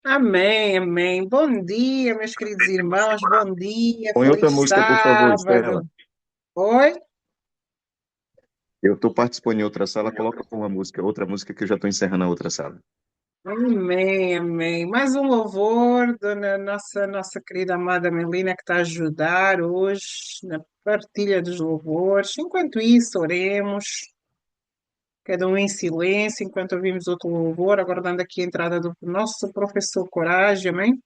Amém, amém. Bom dia, meus queridos irmãos. Bom dia, Põe outra feliz música, por favor, Estela. sábado. Oi? Eu estou participando em outra sala, coloca uma música, outra música que eu já estou encerrando a outra sala. Amém, amém. Mais um louvor da nossa querida amada Melina que está a ajudar hoje na partilha dos louvores. Enquanto isso, oremos, cada um em silêncio, enquanto ouvimos outro louvor, aguardando aqui a entrada do nosso professor Coragem, amém?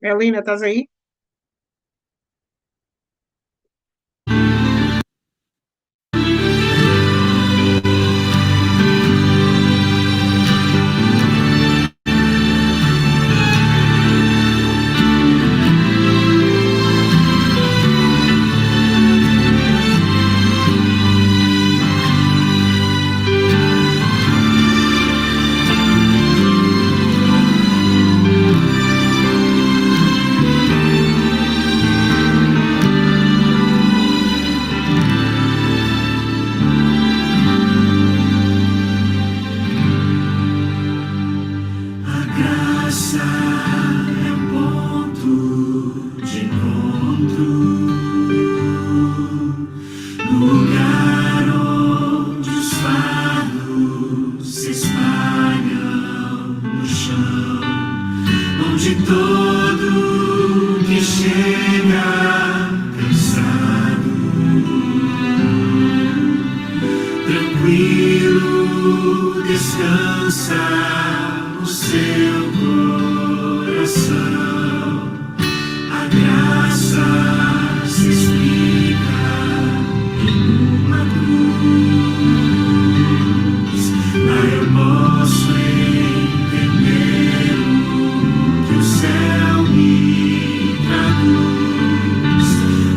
Melina, estás aí? A graça é um ponto de encontro, no lugar onde os fardos se espalham no chão, onde todo que chega cansado, tranquilo, descansa o seu coração. A graça se explica em uma cruz. Lá eu posso entender o que o céu me traduz.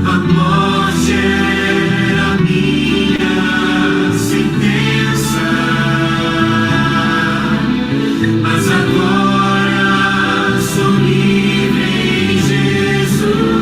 A morte era minha sentença, mas agora sou livre em Jesus.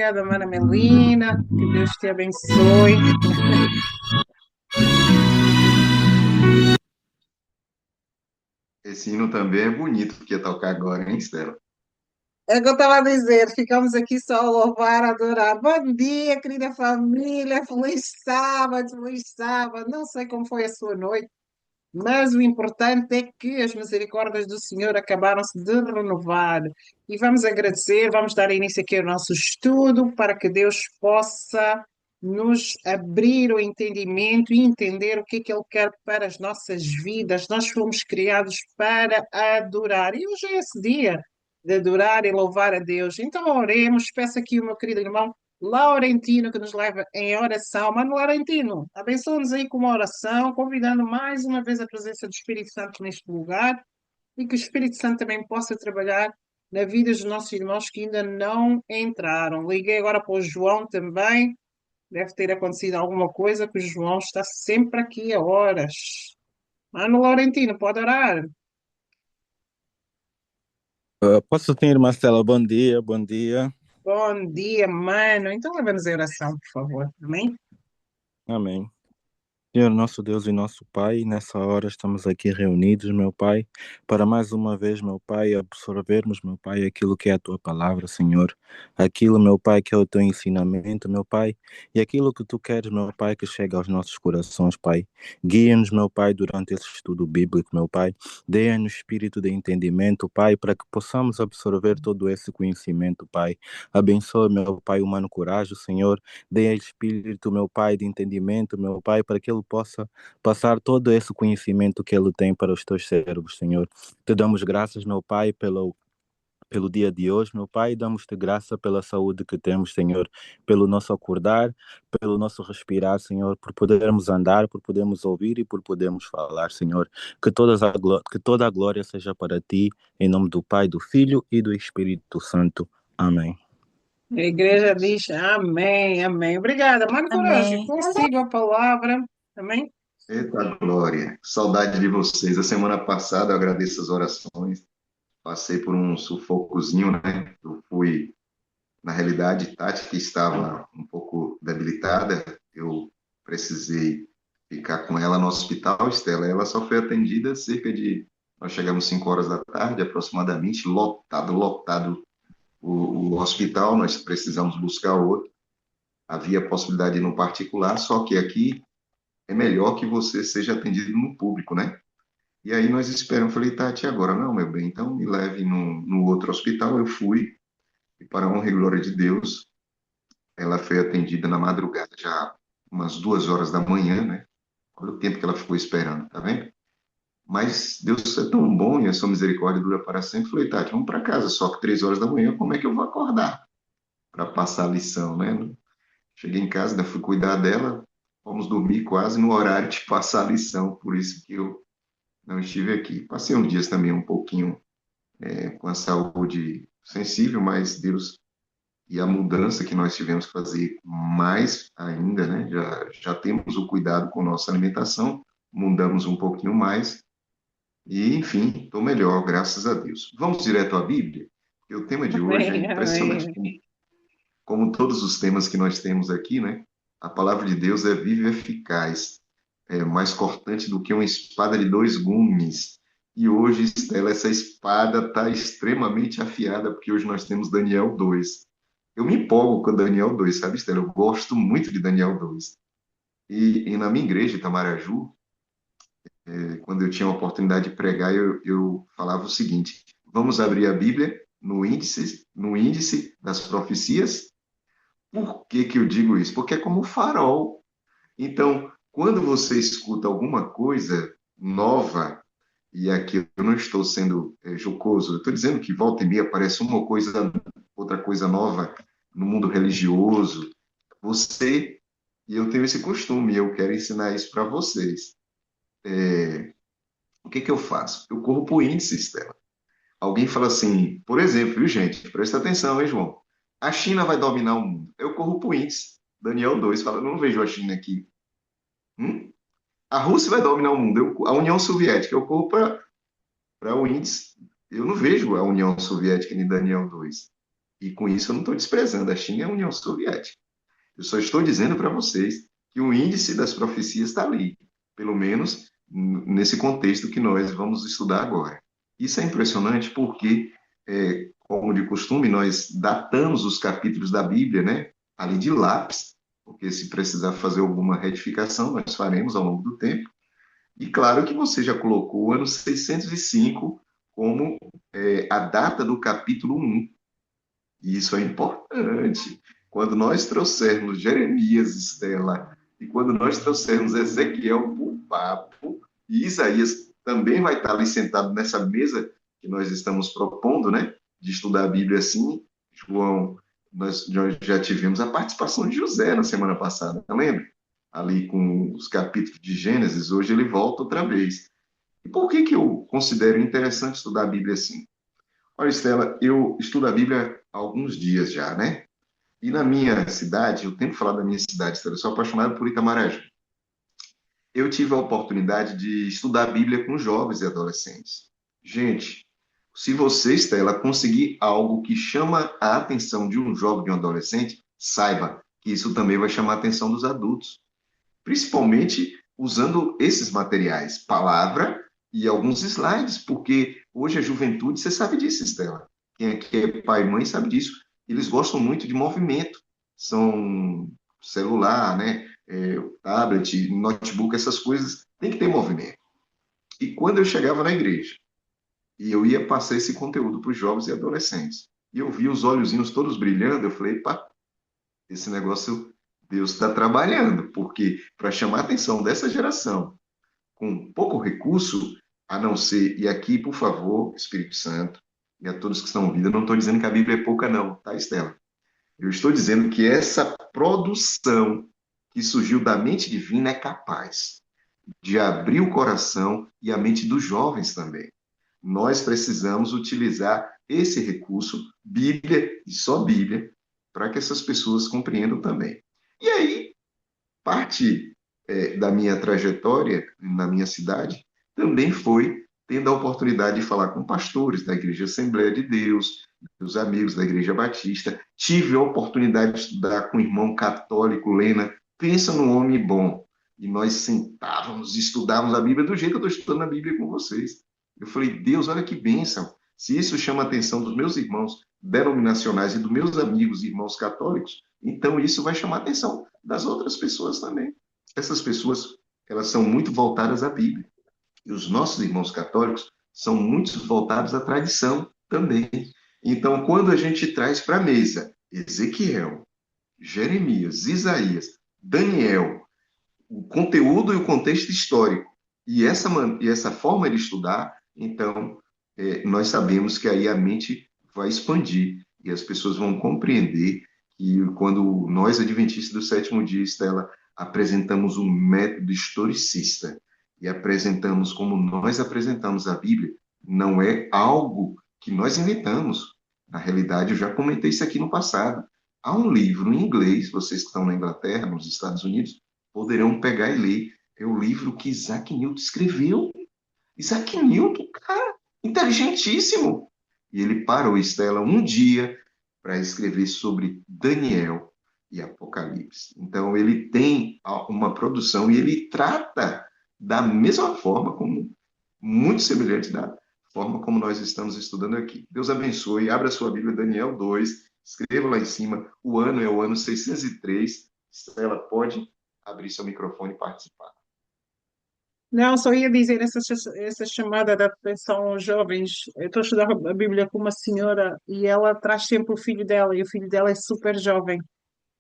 Obrigada, Mana Melina. Que Deus te abençoe. Esse hino também é bonito que ia tocar agora, hein, Stella? É o que eu estava a dizer, ficamos aqui só a louvar, a adorar. Bom dia, querida família, feliz sábado, feliz sábado. Não sei como foi a sua noite, mas o importante é que as misericórdias do Senhor acabaram-se de renovar. E vamos agradecer, vamos dar início aqui ao nosso estudo para que Deus possa nos abrir o entendimento e entender o que Ele quer para as nossas vidas. Nós fomos criados para adorar. E hoje é esse dia de adorar e louvar a Deus. Então oremos, peço aqui o meu querido irmão Laurentino que nos leva em oração. Mano Laurentino, abençoa-nos aí com uma oração, convidando mais uma vez a presença do Espírito Santo neste lugar e que o Espírito Santo também possa trabalhar na vida dos nossos irmãos que ainda não entraram. Liguei agora para o João também, deve ter acontecido alguma coisa, que o João está sempre aqui a horas. Mano Laurentino, pode orar? Posso ter, Marcela? Bom dia, bom dia. Bom dia, mano. Então leva-nos em oração, por favor. Amém? Amém. Senhor, nosso Deus e nosso Pai, nessa hora estamos aqui reunidos, meu Pai, para mais uma vez, meu Pai, absorvermos, meu Pai, aquilo que é a Tua palavra, Senhor. Aquilo, meu Pai, que é o Teu ensinamento, meu Pai, e aquilo que Tu queres, meu Pai, que chega aos nossos corações, Pai. Guia-nos, meu Pai, durante esse estudo bíblico, meu Pai. Dê-nos espírito de entendimento, Pai, para que possamos absorver todo esse conhecimento, Pai. Abençoe, meu Pai, humano coragem, Senhor. Dê espírito, meu Pai, de entendimento, meu Pai, para que Ele possa passar todo esse conhecimento que Ele tem para os teus servos, Senhor. Te damos graças, meu Pai, pelo dia de hoje, meu Pai, damos-te graça pela saúde que temos, Senhor, pelo nosso acordar, pelo nosso respirar, Senhor, por podermos andar, por podermos ouvir e por podermos falar, Senhor. Que toda a glória seja para Ti, em nome do Pai, do Filho e do Espírito Santo. Amém. A igreja diz amém, amém. Obrigada. Mano Coragem, Amém. consiga a palavra. Amém? Eita glória, saudade de vocês. A semana passada eu agradeço as orações, passei por um sufocozinho, né? Eu fui, na realidade, Tati, que estava um pouco debilitada, eu precisei ficar com ela no hospital, Estela. Ela só foi atendida cerca de. Nós chegamos 5 horas da tarde, aproximadamente, lotado, lotado o hospital, nós precisamos buscar outro. Havia possibilidade de ir no particular, só que aqui é melhor que você seja atendido no público, né? E aí nós esperamos, falei, Tati, agora não, meu bem, então me leve no outro hospital. Eu fui, e para a honra e glória de Deus, ela foi atendida na madrugada, já umas 2 horas da manhã, né? Olha o tempo que ela ficou esperando, tá vendo? Mas Deus é tão bom e a sua misericórdia dura para sempre. Falei, Tati, vamos para casa, só que 3 horas da manhã, como é que eu vou acordar para passar a lição, né? Cheguei em casa, ainda fui cuidar dela, fomos dormir quase no horário de passar a lição, por isso que eu não estive aqui. Passei uns dias também um pouquinho com a saúde sensível, mas Deus e a mudança que nós tivemos que fazer mais ainda, né? Já temos o cuidado com nossa alimentação, mudamos um pouquinho mais e, enfim, estou melhor, graças a Deus. Vamos direto à Bíblia? Porque o tema de hoje é Amém, impressionante, amém. como todos os temas que nós temos aqui, né? A palavra de Deus é viva e eficaz, é mais cortante do que uma espada de 2 gumes. E hoje, Estela, essa espada está extremamente afiada, porque hoje nós temos Daniel 2. Eu me empolgo com Daniel 2, sabe, Estela? Eu gosto muito de Daniel 2. E na minha igreja, Itamaraju, quando eu tinha a oportunidade de pregar, eu falava o seguinte: vamos abrir a Bíblia no índice das profecias. Por que que eu digo isso? Porque é como um farol. Então, quando você escuta alguma coisa nova, e aqui eu não estou sendo jocoso, eu estou dizendo que volta e meia aparece uma coisa, outra coisa nova no mundo religioso, você, e eu tenho esse costume, e eu quero ensinar isso para vocês. O que que eu faço? Eu corro para o índice, Estela. Alguém fala assim, por exemplo, viu, gente? Presta atenção, hein, João? A China vai dominar o mundo. Eu corro para o índice. Daniel 2 fala, eu não vejo a China aqui. A Rússia vai dominar o mundo. A União Soviética, eu corro para o índice. Eu não vejo a União Soviética em Daniel 2. E com isso eu não estou desprezando a China e a União Soviética. Eu só estou dizendo para vocês que o índice das profecias está ali, pelo menos nesse contexto que nós vamos estudar agora. Isso é impressionante porque, como de costume, nós datamos os capítulos da Bíblia, né, ali de lápis, porque se precisar fazer alguma retificação, nós faremos ao longo do tempo. E claro que você já colocou o ano 605 como a data do capítulo 1. E isso é importante. Quando nós trouxermos Jeremias, Estela, e quando nós trouxermos Ezequiel para o papo, e Isaías também vai estar ali sentado nessa mesa que nós estamos propondo, né? De estudar a Bíblia assim. João, nós já tivemos a participação de José na semana passada, tá lembra? Ali com os capítulos de Gênesis, hoje ele volta outra vez. E por que eu considero interessante estudar a Bíblia assim? Olha, Estela, eu estudo a Bíblia há alguns dias já, né? E na minha cidade, eu tenho que falar da minha cidade, Estela, eu sou apaixonado por Itamaraju. Eu tive a oportunidade de estudar a Bíblia com jovens e adolescentes. Gente, se você, Estela, conseguir algo que chama a atenção de um jovem, de um adolescente, saiba que isso também vai chamar a atenção dos adultos. Principalmente usando esses materiais, palavra e alguns slides, porque hoje a juventude, você sabe disso, Estela. Quem aqui é pai e mãe sabe disso. Eles gostam muito de movimento. São celular, né? Tablet, notebook, essas coisas, tem que ter movimento. E quando eu chegava na igreja e eu ia passar esse conteúdo para os jovens e adolescentes, e eu via os olhozinhos todos brilhando, eu falei, pá, esse negócio Deus está trabalhando, porque para chamar a atenção dessa geração, com pouco recurso, a não ser, e aqui, por favor, Espírito Santo, e a todos que estão ouvindo, eu não estou dizendo que a Bíblia é pouca, não, tá, Estela? Eu estou dizendo que essa produção que surgiu da mente divina é capaz de abrir o coração e a mente dos jovens também. Nós precisamos utilizar esse recurso, Bíblia e só Bíblia, para que essas pessoas compreendam também. E aí, parte da minha trajetória na minha cidade também foi tendo a oportunidade de falar com pastores da Igreja Assembleia de Deus, dos amigos da Igreja Batista. Tive a oportunidade de estudar com o irmão católico Lena. Pensa num homem bom. E nós sentávamos, estudávamos a Bíblia do jeito que eu estou estudando a Bíblia com vocês. Eu falei, Deus, olha que bênção. Se isso chama a atenção dos meus irmãos denominacionais e dos meus amigos e irmãos católicos, então isso vai chamar a atenção das outras pessoas também. Essas pessoas, elas são muito voltadas à Bíblia. E os nossos irmãos católicos são muito voltados à tradição também. Então, quando a gente traz para a mesa Ezequiel, Jeremias, Isaías, Daniel, o conteúdo e o contexto histórico, e essa forma de estudar, então, nós sabemos que aí a mente vai expandir e as pessoas vão compreender que quando nós, adventistas do sétimo dia, Estela, apresentamos um método historicista e apresentamos como nós apresentamos a Bíblia, não é algo que nós inventamos. Na realidade, eu já comentei isso aqui no passado. Há um livro em inglês, vocês que estão na Inglaterra, nos Estados Unidos, poderão pegar e ler. É o livro que Isaac Newton escreveu. Isaac Newton, cara, inteligentíssimo. E ele parou, Estela, um dia para escrever sobre Daniel e Apocalipse. Então, ele tem uma produção e ele trata da mesma forma, como muito semelhante da forma como nós estamos estudando aqui. Deus abençoe. Abra sua Bíblia, Daniel 2, escreva lá em cima. O ano é o ano 603. Estela, pode abrir seu microfone e participar. Não, só ia dizer essa chamada de atenção aos jovens. Eu estou a estudar a Bíblia com uma senhora e ela traz sempre o filho dela, e o filho dela é super jovem.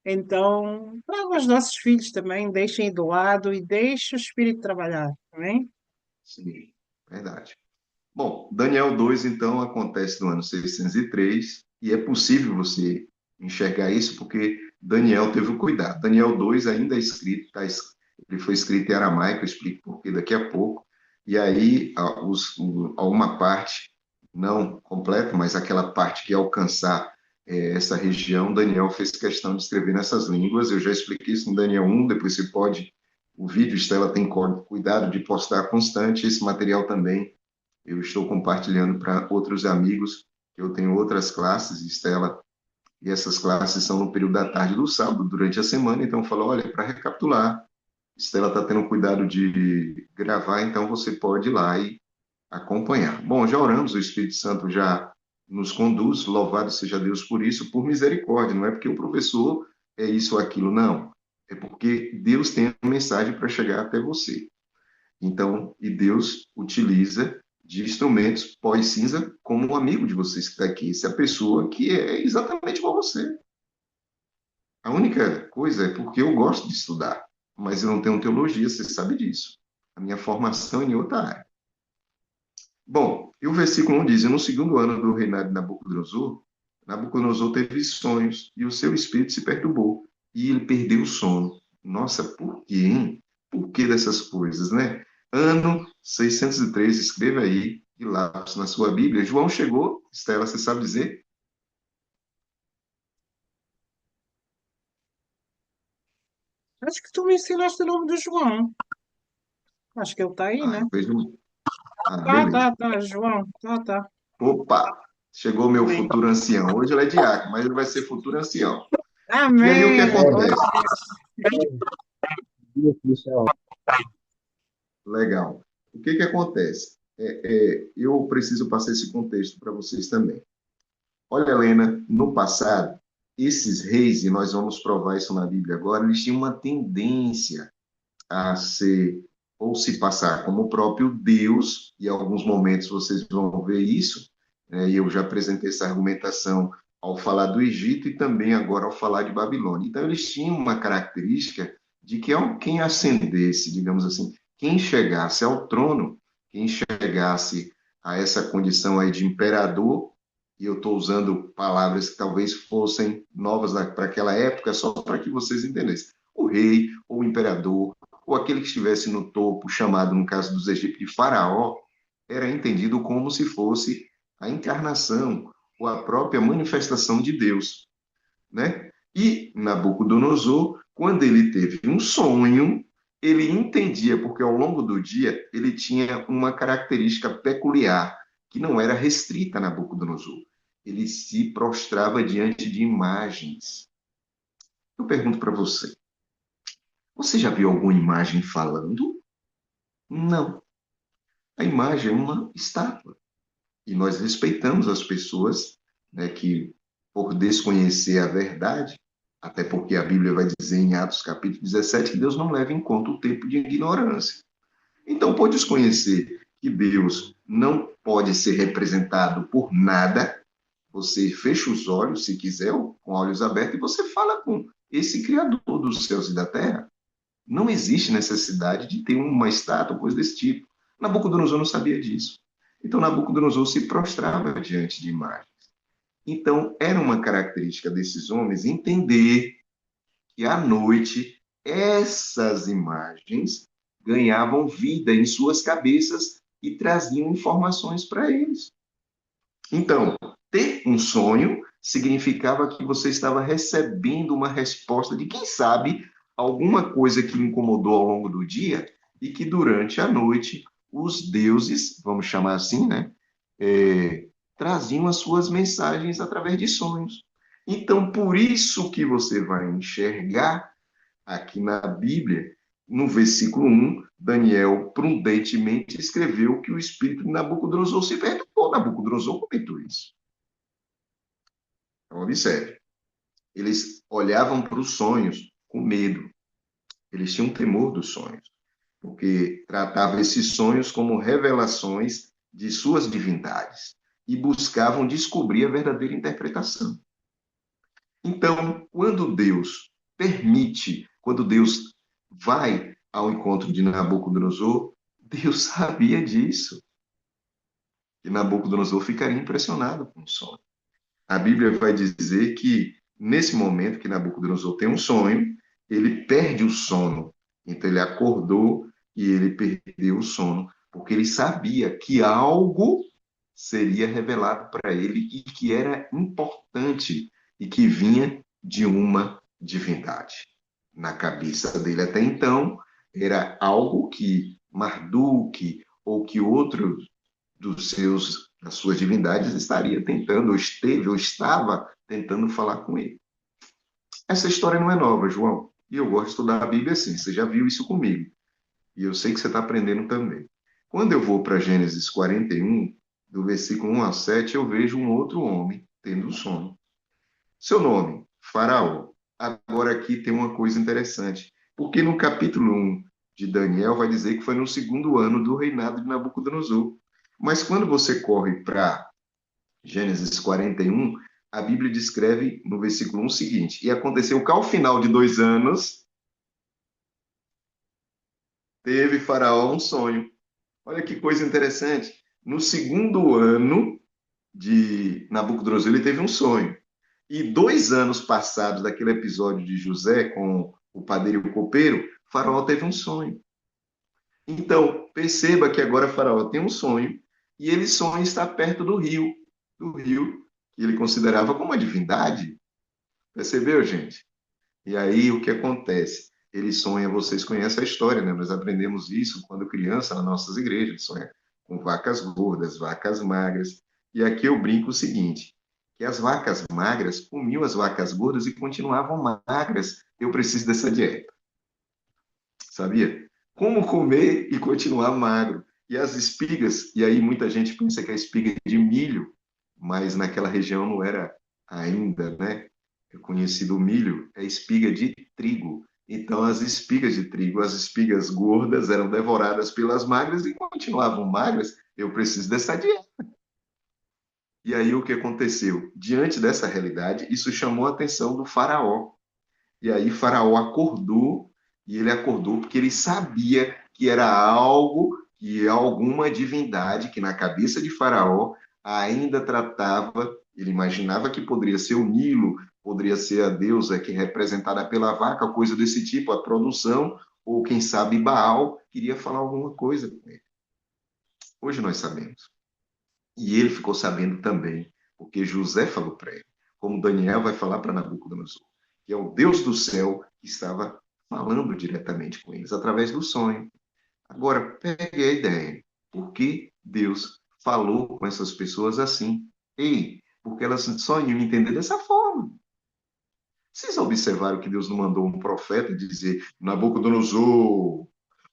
Então, traga os nossos filhos também, deixem do lado e deixe o Espírito trabalhar, também. Sim, verdade. Bom, Daniel 2, então, acontece no ano 603, e é possível você enxergar isso porque Daniel teve o cuidado. Daniel 2 ainda é escrito, ele foi escrito em aramaico, eu explico porque daqui a pouco, e aí uma parte, não completa, mas aquela parte que alcançar essa região, Daniel fez questão de escrever nessas línguas. Eu já expliquei isso em Daniel 1, depois você pode, o vídeo, Estela tem cuidado de postar constante esse material também. Eu estou compartilhando para outros amigos, eu tenho outras classes, Estela, e essas classes são no período da tarde do sábado, durante a semana, então falou, olha, para recapitular, Estela está tendo cuidado de gravar, então você pode ir lá e acompanhar. Bom, já oramos, o Espírito Santo já nos conduz, louvado seja Deus por isso, por misericórdia, não é porque o professor é isso ou aquilo, não. É porque Deus tem uma mensagem para chegar até você. Então, e Deus utiliza de instrumentos pós-cinza como um amigo de vocês que está aqui, essa pessoa que é exatamente igual a você. A única coisa é porque eu gosto de estudar, mas eu não tenho teologia, você sabe disso. A minha formação é em outra área. Bom, e o versículo 1 diz: no segundo ano do reinado de Nabucodonosor, Nabucodonosor teve sonhos e o seu espírito se perturbou e ele perdeu o sono. Nossa, por quê, hein? Por que dessas coisas, né? Ano 603, escreva aí, de lápis na sua Bíblia. João chegou, Estela, você sabe dizer? Acho que tu me ensinaste o nome do João. Acho que ele está aí, Ah, né? eu vejo. Ah, beleza. Tá, João. Tá. Opa, chegou meu futuro ancião. Hoje ele é diácono, mas ele vai ser futuro ancião. E aí o que Amém. Glória acontece? a Deus. Legal. O que acontece? Eu preciso passar esse contexto para vocês também. Olha, Helena, no passado, esses reis, e nós vamos provar isso na Bíblia agora, eles tinham uma tendência a ser, ou se passar como o próprio Deus, e em alguns momentos vocês vão ver isso, né, e eu já apresentei essa argumentação ao falar do Egito e também agora ao falar de Babilônia. Então, eles tinham uma característica de que quem ascendesse, digamos assim, quem chegasse ao trono, quem chegasse a essa condição aí de imperador, e eu estou usando palavras que talvez fossem novas para aquela época, só para que vocês entendessem. O rei, ou o imperador, ou aquele que estivesse no topo, chamado, no caso dos egípcios, de faraó, era entendido como se fosse a encarnação ou a própria manifestação de Deus, né? E Nabucodonosor, quando ele teve um sonho, ele entendia, porque ao longo do dia ele tinha uma característica peculiar, que não era restrita a Nabucodonosor. Ele se prostrava diante de imagens. Eu pergunto para você, você já viu alguma imagem falando? Não. A imagem é uma estátua. E nós respeitamos as pessoas, né, que, por desconhecer a verdade, até porque a Bíblia vai dizer em Atos capítulo 17 que Deus não leva em conta o tempo de ignorância. Então, por desconhecer que Deus não pode ser representado por nada, você fecha os olhos, se quiser, com olhos abertos, e você fala com esse Criador dos céus e da terra. Não existe necessidade de ter uma estátua, coisa desse tipo. Nabucodonosor não sabia disso. Então, Nabucodonosor se prostrava diante de imagens. Então, era uma característica desses homens entender que à noite essas imagens ganhavam vida em suas cabeças e traziam informações para eles. Então, ter um sonho significava que você estava recebendo uma resposta de, quem sabe, alguma coisa que incomodou ao longo do dia e que durante a noite os deuses, vamos chamar assim, né, traziam as suas mensagens através de sonhos. Então, por isso que você vai enxergar aqui na Bíblia, no versículo 1, Daniel prudentemente escreveu que o espírito de Nabucodonosor se perturbou. Nabucodonosor comentou isso. Então, observe. Eles olhavam para os sonhos com medo. Eles tinham temor dos sonhos, porque tratavam esses sonhos como revelações de suas divindades e buscavam descobrir a verdadeira interpretação. Então, quando Deus permite, quando Deus vai ao encontro de Nabucodonosor, Deus sabia disso. E Nabucodonosor ficaria impressionado com o sonho. A Bíblia vai dizer que, nesse momento que Nabucodonosor tem um sonho, ele perde o sono. Então, ele acordou e ele perdeu o sono, porque ele sabia que algo seria revelado para ele e que era importante e que vinha de uma divindade. Na cabeça dele até então, era algo que Marduk ou que outro das suas divindades estaria tentando, ou esteve, ou estava tentando falar com ele. Essa história não é nova, João. E eu gosto de estudar a Bíblia assim. Você já viu isso comigo. E eu sei que você está aprendendo também. Quando eu vou para Gênesis 41, do versículo 1 a 7, eu vejo um outro homem tendo um sonho. Seu nome, Faraó. Agora aqui tem uma coisa interessante. Porque no capítulo 1 de Daniel vai dizer que foi no segundo ano do reinado de Nabucodonosor. Mas quando você corre para Gênesis 41, a Bíblia descreve no versículo 1 o seguinte: E aconteceu que ao final de 2 anos, teve Faraó um sonho. Olha que coisa interessante. No segundo ano de Nabucodonosor, ele teve um sonho. E 2 anos passados daquele episódio de José com o padeiro e o copeiro, Faraó teve um sonho. Então, perceba que agora Faraó tem um sonho e ele sonha estar perto do rio que ele considerava como uma divindade. Percebeu, gente? E aí o que acontece? Ele sonha, vocês conhecem a história, né? Nós aprendemos isso quando criança nas nossas igrejas, ele sonha com vacas gordas, vacas magras. E aqui eu brinco o seguinte, que as vacas magras comiam as vacas gordas e continuavam magras. Eu preciso dessa dieta, sabia? Como comer e continuar magro? E as espigas, e aí muita gente pensa que é espiga de milho, mas naquela região não era ainda, né? É conhecido o milho, é espiga de trigo. Então, as espigas de trigo, as espigas gordas, eram devoradas pelas magras e continuavam magras. Eu preciso dessa dieta. E aí, o que aconteceu? Diante dessa realidade, isso chamou a atenção do faraó. E aí, Faraó acordou, e ele acordou porque ele sabia que era algo, que alguma divindade que na cabeça de Faraó ainda tratava, ele imaginava que poderia ser o Nilo, poderia ser a deusa que é representada pela vaca, coisa desse tipo, a produção, ou quem sabe Baal queria falar alguma coisa com ele. Hoje nós sabemos. E ele ficou sabendo também, porque José falou para ele, como Daniel vai falar para Nabucodonosor, que é o Deus do céu que estava falando diretamente com eles através do sonho. Agora, pegue a ideia. Por que Deus falou com essas pessoas assim? Ei, porque elas só iam entender dessa forma. Vocês observaram que Deus não mandou um profeta dizer: Nabucodonosor,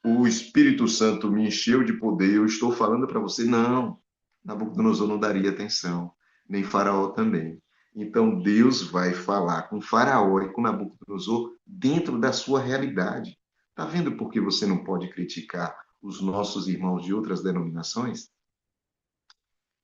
o Espírito Santo me encheu de poder, eu estou falando para você. Não, Nabucodonosor não daria atenção, nem Faraó também. Então Deus vai falar com Faraó e com Nabucodonosor dentro da sua realidade. Está vendo por que você não pode criticar os nossos irmãos de outras denominações?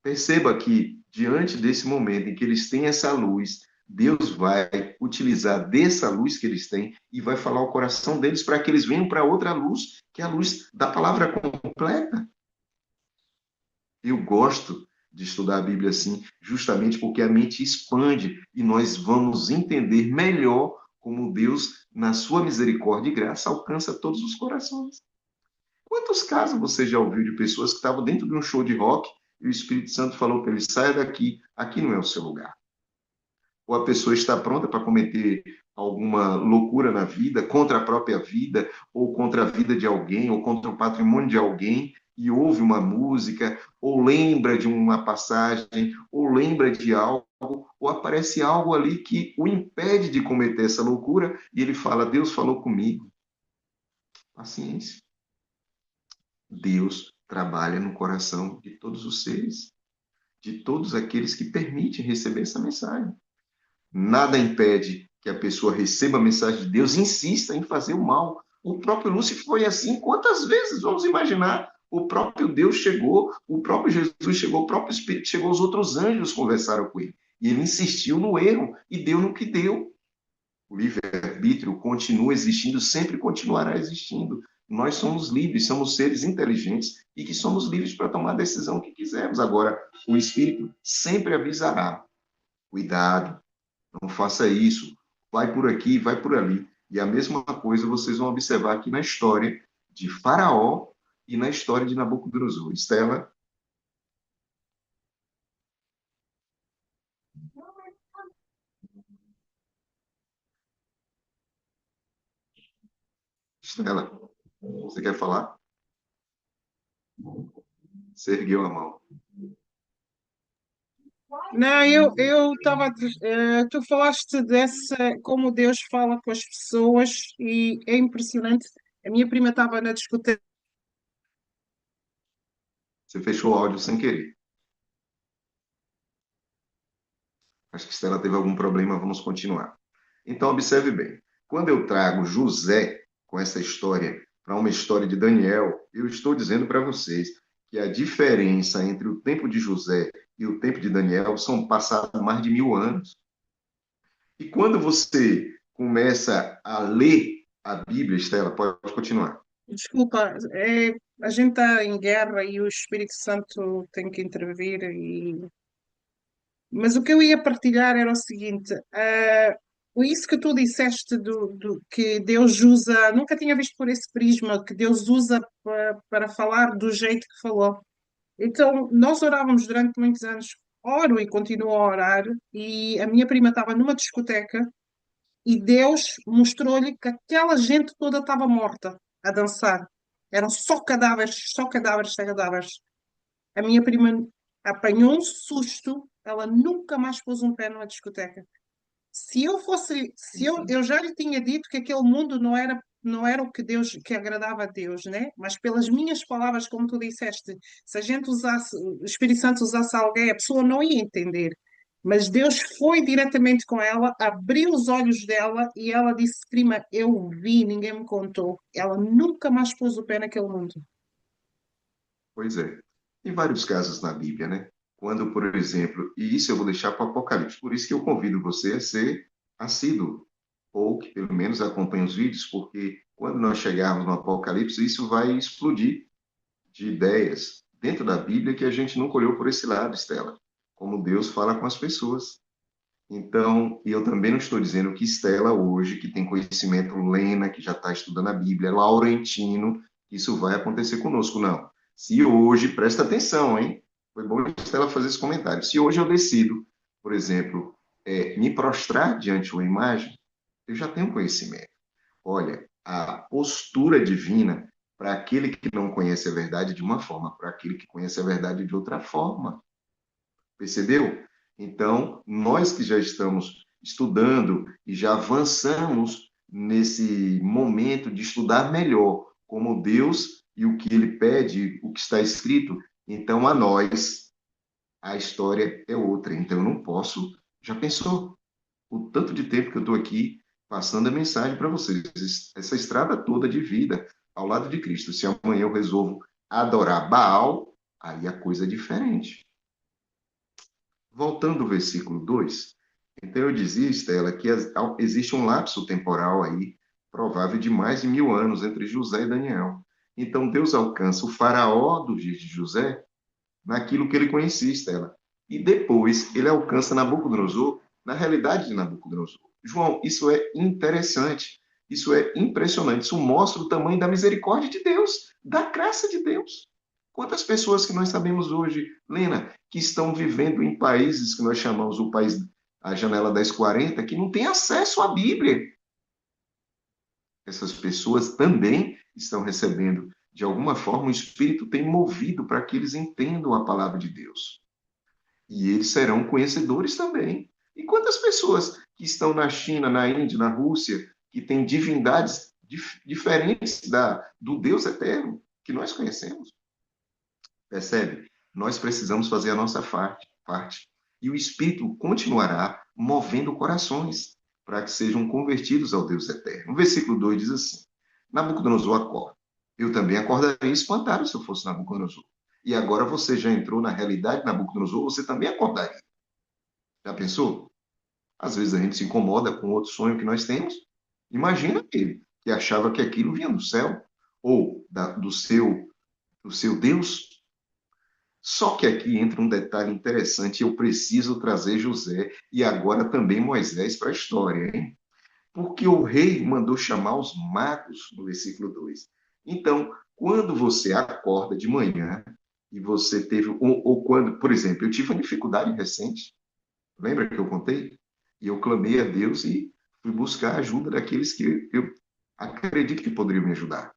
Perceba que, diante desse momento em que eles têm essa luz, Deus vai utilizar dessa luz que eles têm e vai falar o coração deles para que eles venham para outra luz, que é a luz da palavra completa. Eu gosto de estudar a Bíblia assim, justamente porque a mente expande e nós vamos entender melhor como Deus, na sua misericórdia e graça, alcança todos os corações. Quantos casos você já ouviu de pessoas que estavam dentro de um show de rock e o Espírito Santo falou para ele: saia daqui, aqui não é o seu lugar. Ou a pessoa está pronta para cometer alguma loucura na vida, contra a própria vida, ou contra a vida de alguém, ou contra o patrimônio de alguém, e ouve uma música, ou lembra de uma passagem, ou lembra de algo, ou aparece algo ali que o impede de cometer essa loucura, e ele fala: Deus falou comigo. Paciência. Deus trabalha no coração de todos os seres, de todos aqueles que permitem receber essa mensagem. Nada impede que a pessoa receba a mensagem de Deus e insista em fazer o mal. O próprio Lúcifer foi assim. Quantas vezes vamos imaginar? O próprio Deus chegou, o próprio Jesus chegou, o próprio Espírito chegou, os outros anjos conversaram com ele. E ele insistiu no erro e deu no que deu. O livre-arbítrio continua existindo, sempre continuará existindo. Nós somos livres, somos seres inteligentes e que somos livres para tomar a decisão que quisermos. Agora, o Espírito sempre avisará: cuidado, não faça isso, vai por aqui, vai por ali. E a mesma coisa vocês vão observar aqui na história de Faraó e na história de Nabucodonosor. Estela, Estela, você quer falar? Você ergueu a mão. Não, eu estava. Tu falaste dessa, como Deus fala com as pessoas e é impressionante. A minha prima estava na discoteca. Você fechou o áudio sem querer. Acho que Estela teve algum problema, vamos continuar. Então, observe bem. Quando eu trago José com essa história para uma história de Daniel, eu estou dizendo para vocês que a diferença entre o tempo de José e o tempo de Daniel são passados mais de 1000 anos. E quando você começa a ler a Bíblia, Estela, pode continuar. Desculpa, a gente está em guerra e o Espírito Santo tem que intervir. Mas o que eu ia partilhar era o seguinte: isso que tu disseste que Deus usa, nunca tinha visto por esse prisma, que Deus usa para falar do jeito que falou. Então, nós orávamos durante muitos anos, oro e continuo a orar, e a minha prima estava numa discoteca e Deus mostrou-lhe que aquela gente toda estava morta a dançar. Eram só cadáveres, só cadáveres, só cadáveres. A minha prima apanhou um susto, ela nunca mais pôs um pé numa discoteca. Se eu fosse, se eu já lhe tinha dito que aquele mundo não era o que Deus, que agradava a Deus, né? Mas pelas minhas palavras, como tu disseste, se a gente usasse, o Espírito Santo usasse alguém, a pessoa não ia entender. Mas Deus foi diretamente com ela, abriu os olhos dela e ela disse: Prima, eu vi, ninguém me contou. Ela nunca mais pôs o pé naquele mundo. Pois é. Tem vários casos na Bíblia, né? Quando, por exemplo, e isso eu vou deixar para o Apocalipse, por isso que eu convido você a ser assíduo, ou que pelo menos acompanhe os vídeos, porque quando nós chegarmos no Apocalipse, isso vai explodir de ideias dentro da Bíblia que a gente nunca olhou por esse lado, Estela, como Deus fala com as pessoas. Então, e eu também não estou dizendo que Estela hoje, que tem conhecimento, Lena, que já está estudando a Bíblia, Laurentino, isso vai acontecer conosco, não. Se hoje, presta atenção, hein? Foi bom Estela fazer esse comentário. Se hoje eu decido, por exemplo, me prostrar diante de uma imagem, eu já tenho conhecimento. Olha, a postura divina para aquele que não conhece a verdade de uma forma, para aquele que conhece a verdade de outra forma. Percebeu? Então, nós que já estamos estudando e já avançamos nesse momento de estudar melhor como Deus e o que ele pede, o que está escrito, então a nós a história é outra. Então eu não posso. Já pensou o tanto de tempo que eu estou aqui passando a mensagem para vocês? Essa estrada toda de vida ao lado de Cristo. Se amanhã eu resolvo adorar Baal, aí a coisa é diferente. Voltando ao versículo 2, então eu dizia, Estela, que existe um lapso temporal aí, provável de mais de 1000 anos, entre José e Daniel. Então Deus alcança o faraó dos dias de José naquilo que ele conhecia, Estela. E depois ele alcança Nabucodonosor na realidade de Nabucodonosor. João, isso é interessante, isso é impressionante, isso mostra o tamanho da misericórdia de Deus, da graça de Deus. Quantas pessoas que nós sabemos hoje, Lena, que estão vivendo em países que nós chamamos o país, a janela das 40, que não tem acesso à Bíblia. Essas pessoas também estão recebendo, de alguma forma, o Espírito tem movido para que eles entendam a palavra de Deus. E eles serão conhecedores também. E quantas pessoas que estão na China, na Índia, na Rússia, que têm divindades diferentes do Deus eterno que nós conhecemos? Percebe? Nós precisamos fazer a nossa parte. E o Espírito continuará movendo corações para que sejam convertidos ao Deus eterno. O versículo 2 diz assim: Nabucodonosor acorda. Eu também acordaria espantado se eu fosse Nabucodonosor. E agora você já entrou na realidade de Nabucodonosor, você também acordaria. Já pensou? Às vezes a gente se incomoda com outro sonho que nós temos. Imagina ele, que achava que aquilo vinha do céu, ou do seu Deus. Só que aqui entra um detalhe interessante, eu preciso trazer José e agora também Moisés para a história, hein? Porque o rei mandou chamar os magos, no versículo 2. Então, quando você acorda de manhã e você teve, ou quando, por exemplo, eu tive uma dificuldade recente, lembra que eu contei? E eu clamei a Deus e fui buscar a ajuda daqueles que eu acredito que poderiam me ajudar.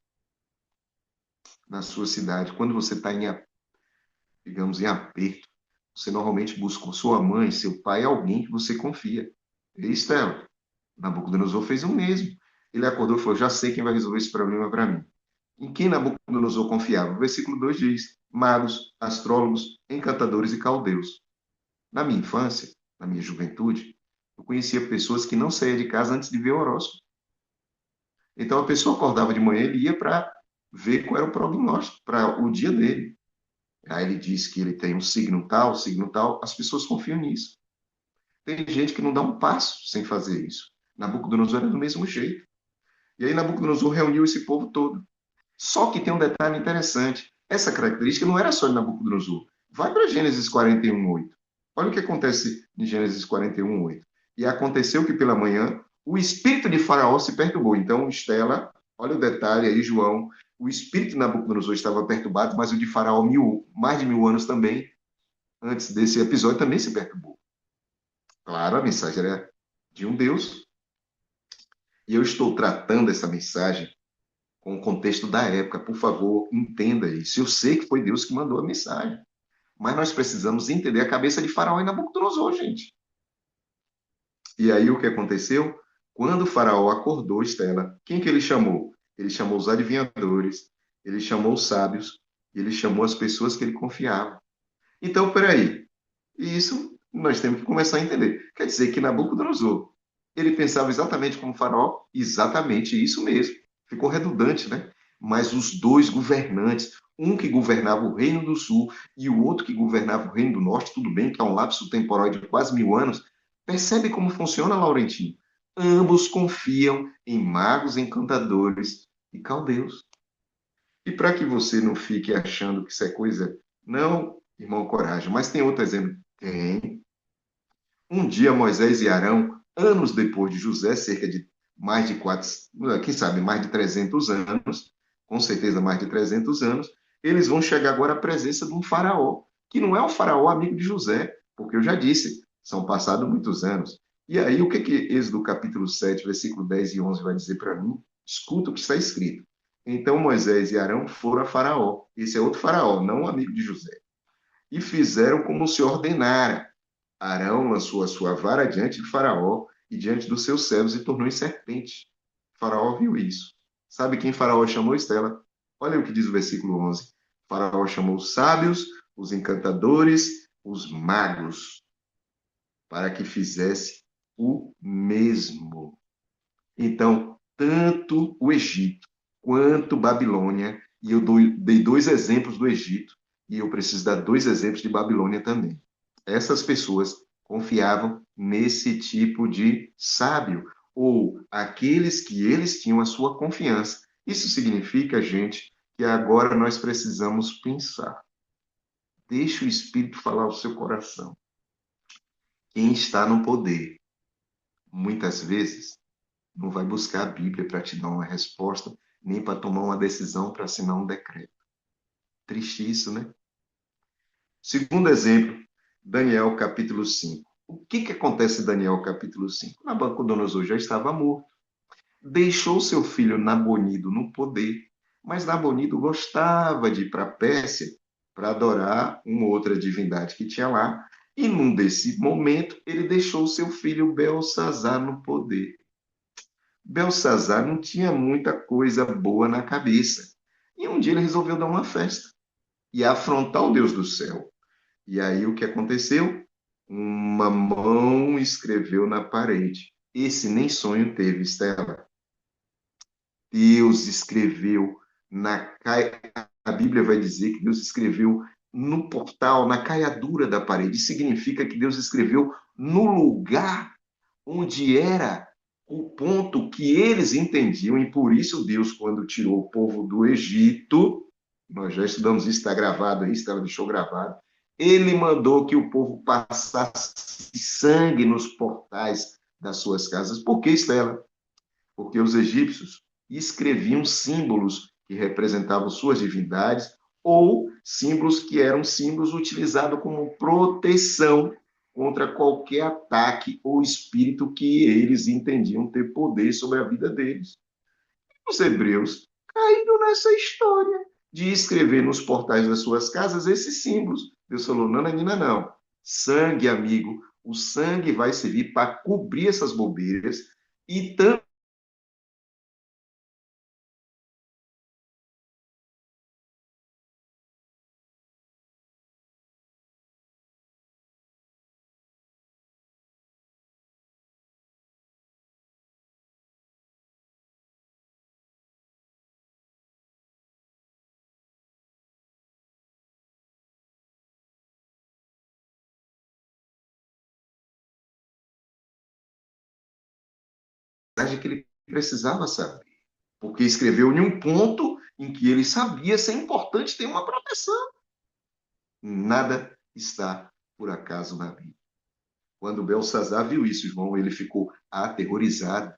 Na sua cidade, quando você está digamos, em aperto, você normalmente busca sua mãe, seu pai, alguém que você confia. E Estela, Nabucodonosor fez o mesmo. Ele acordou e falou: já sei quem vai resolver esse problema para mim. Em quem Nabucodonosor confiava? O versículo 2 diz: magos, astrólogos, encantadores e caldeus. Na minha infância, na minha juventude, eu conhecia pessoas que não saíam de casa antes de ver o horóscopo. Então a pessoa acordava de manhã, ele ia para ver qual era o prognóstico para o dia dele. Aí ele diz que ele tem um signo tal, as pessoas confiam nisso. Tem gente que não dá um passo sem fazer isso. Nabucodonosor era do mesmo jeito. E aí Nabucodonosor reuniu esse povo todo. Só que tem um detalhe interessante. Essa característica não era só de Nabucodonosor. Vai para Gênesis 41:8. Olha o que acontece em Gênesis 41:8. E aconteceu que pela manhã o espírito de Faraó se perturbou. Então, Estela, olha o detalhe aí, João. O espírito de Nabucodonosor estava perturbado, mas o de Faraó, mais de 1000 anos também, antes desse episódio, também se perturbou. Claro, a mensagem era de um Deus. E eu estou tratando essa mensagem com o contexto da época. Por favor, entenda isso. Eu sei que foi Deus que mandou a mensagem. Mas nós precisamos entender a cabeça de Faraó e Nabucodonosor, gente. E aí o que aconteceu? Quando o Faraó acordou, Estela, quem que ele chamou? Ele chamou os adivinhadores, ele chamou os sábios, ele chamou as pessoas que ele confiava. Então, peraí. E isso nós temos que começar a entender. Quer dizer que Nabucodonosor, ele pensava exatamente como o Faraó? Exatamente isso mesmo. Ficou redundante, né? Mas os dois governantes, um que governava o Reino do Sul e o outro que governava o Reino do Norte, tudo bem que há um lapso temporal de quase 1000 anos, percebe como funciona, Laurentino? Ambos confiam em magos, encantadores e caldeus. E para que você não fique achando que isso é coisa... Não, irmão, coragem. Mas tem outro exemplo. Tem. Um dia Moisés e Arão, anos depois de José, cerca de mais de 4, quem sabe, mais de 300 anos, com certeza mais de 300 anos, eles vão chegar agora à presença de um faraó, que não é o faraó amigo de José, porque eu já disse, são passados muitos anos. E aí, o que Êxodo capítulo 7, versículo 10 e 11 vai dizer para mim? Escuta o que está escrito. Então Moisés e Arão foram a Faraó. Esse é outro Faraó, não um amigo de José. E fizeram como se ordenara. Arão lançou a sua vara diante de Faraó e diante dos seus servos e tornou em serpente. Faraó viu isso. Sabe quem Faraó chamou, Estela? Olha o que diz o versículo 11. Faraó chamou os sábios, os encantadores, os magos, para que fizesse o mesmo. Então, tanto o Egito quanto Babilônia, e eu dei 2 exemplos do Egito, e eu preciso dar 2 exemplos de Babilônia também. Essas pessoas confiavam nesse tipo de sábio, ou aqueles que eles tinham a sua confiança. Isso significa, gente, que agora nós precisamos pensar. Deixe o Espírito falar ao seu coração. Quem está no poder, muitas vezes, não vai buscar a Bíblia para te dar uma resposta, nem para tomar uma decisão para assinar um decreto. Triste isso, né? Segundo exemplo, Daniel capítulo 5. O que acontece em Daniel capítulo 5? Nabucodonosor já estava morto. Deixou seu filho Nabonido no poder, mas Nabonido gostava de ir para a Pérsia para adorar uma outra divindade que tinha lá. E num desse momento, ele deixou seu filho Belsazar no poder. Belsazar não tinha muita coisa boa na cabeça. E um dia ele resolveu dar uma festa e afrontar o Deus do céu. E aí o que aconteceu? Uma mão escreveu na parede. Esse nem sonho teve, Estela. Deus escreveu a Bíblia vai dizer que Deus escreveu no portal, na caiadura da parede. Isso significa que Deus escreveu no lugar onde era o ponto que eles entendiam, e por isso Deus, quando tirou o povo do Egito, nós já estudamos isso, está gravado aí, Estela deixou gravado, ele mandou que o povo passasse sangue nos portais das suas casas. Por que, Estela? Porque os egípcios escreviam símbolos que representavam suas divindades ou símbolos que eram símbolos utilizados como proteção contra qualquer ataque ou espírito que eles entendiam ter poder sobre a vida deles. Os hebreus caíram nessa história de escrever nos portais das suas casas esses símbolos. Deus falou, não, Nina, não. Sangue, amigo, o sangue vai servir para cobrir essas bobeiras e também que ele precisava saber, porque escreveu em um ponto em que ele sabia ser importante ter uma proteção. Nada está por acaso na Bíblia. Quando Belsazar viu isso, João, ele ficou aterrorizado.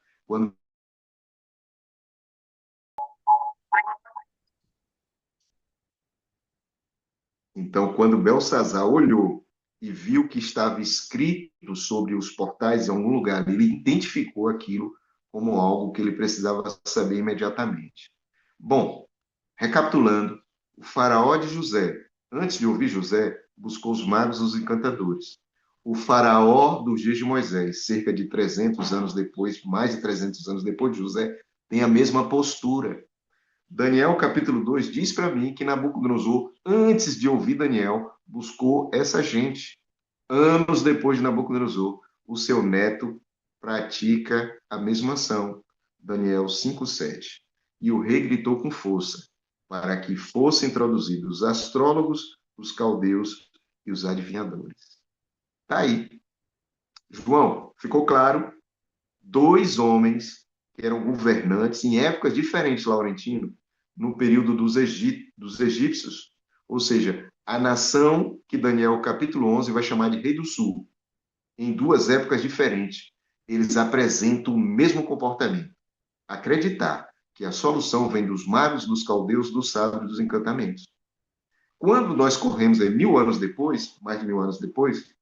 Então, quando Belsazar olhou e viu que estava escrito sobre os portais em algum lugar, ele identificou aquilo como algo que ele precisava saber imediatamente. Bom, recapitulando, o faraó de José, antes de ouvir José, buscou os magos e os encantadores. O faraó dos dias de Moisés, cerca de 300 anos depois, mais de 300 anos depois de José, tem a mesma postura. Daniel capítulo 2 diz para mim que Nabucodonosor, antes de ouvir Daniel, buscou essa gente. Anos depois de Nabucodonosor, o seu neto pratica a mesma ação. Daniel 5:7. E o rei gritou com força para que fossem introduzidos os astrólogos, os caldeus e os adivinhadores. Tá aí. João, ficou claro? Dois homens que eram governantes em épocas diferentes, Laurentino, no período dos egípcios, ou seja, a nação que Daniel capítulo 11 vai chamar de Rei do Sul, em duas épocas diferentes, eles apresentam o mesmo comportamento. Acreditar que a solução vem dos magos, dos caldeus, dos sábios, dos encantamentos. Quando nós corremos aí 1000 anos depois, mais de 1000 anos depois,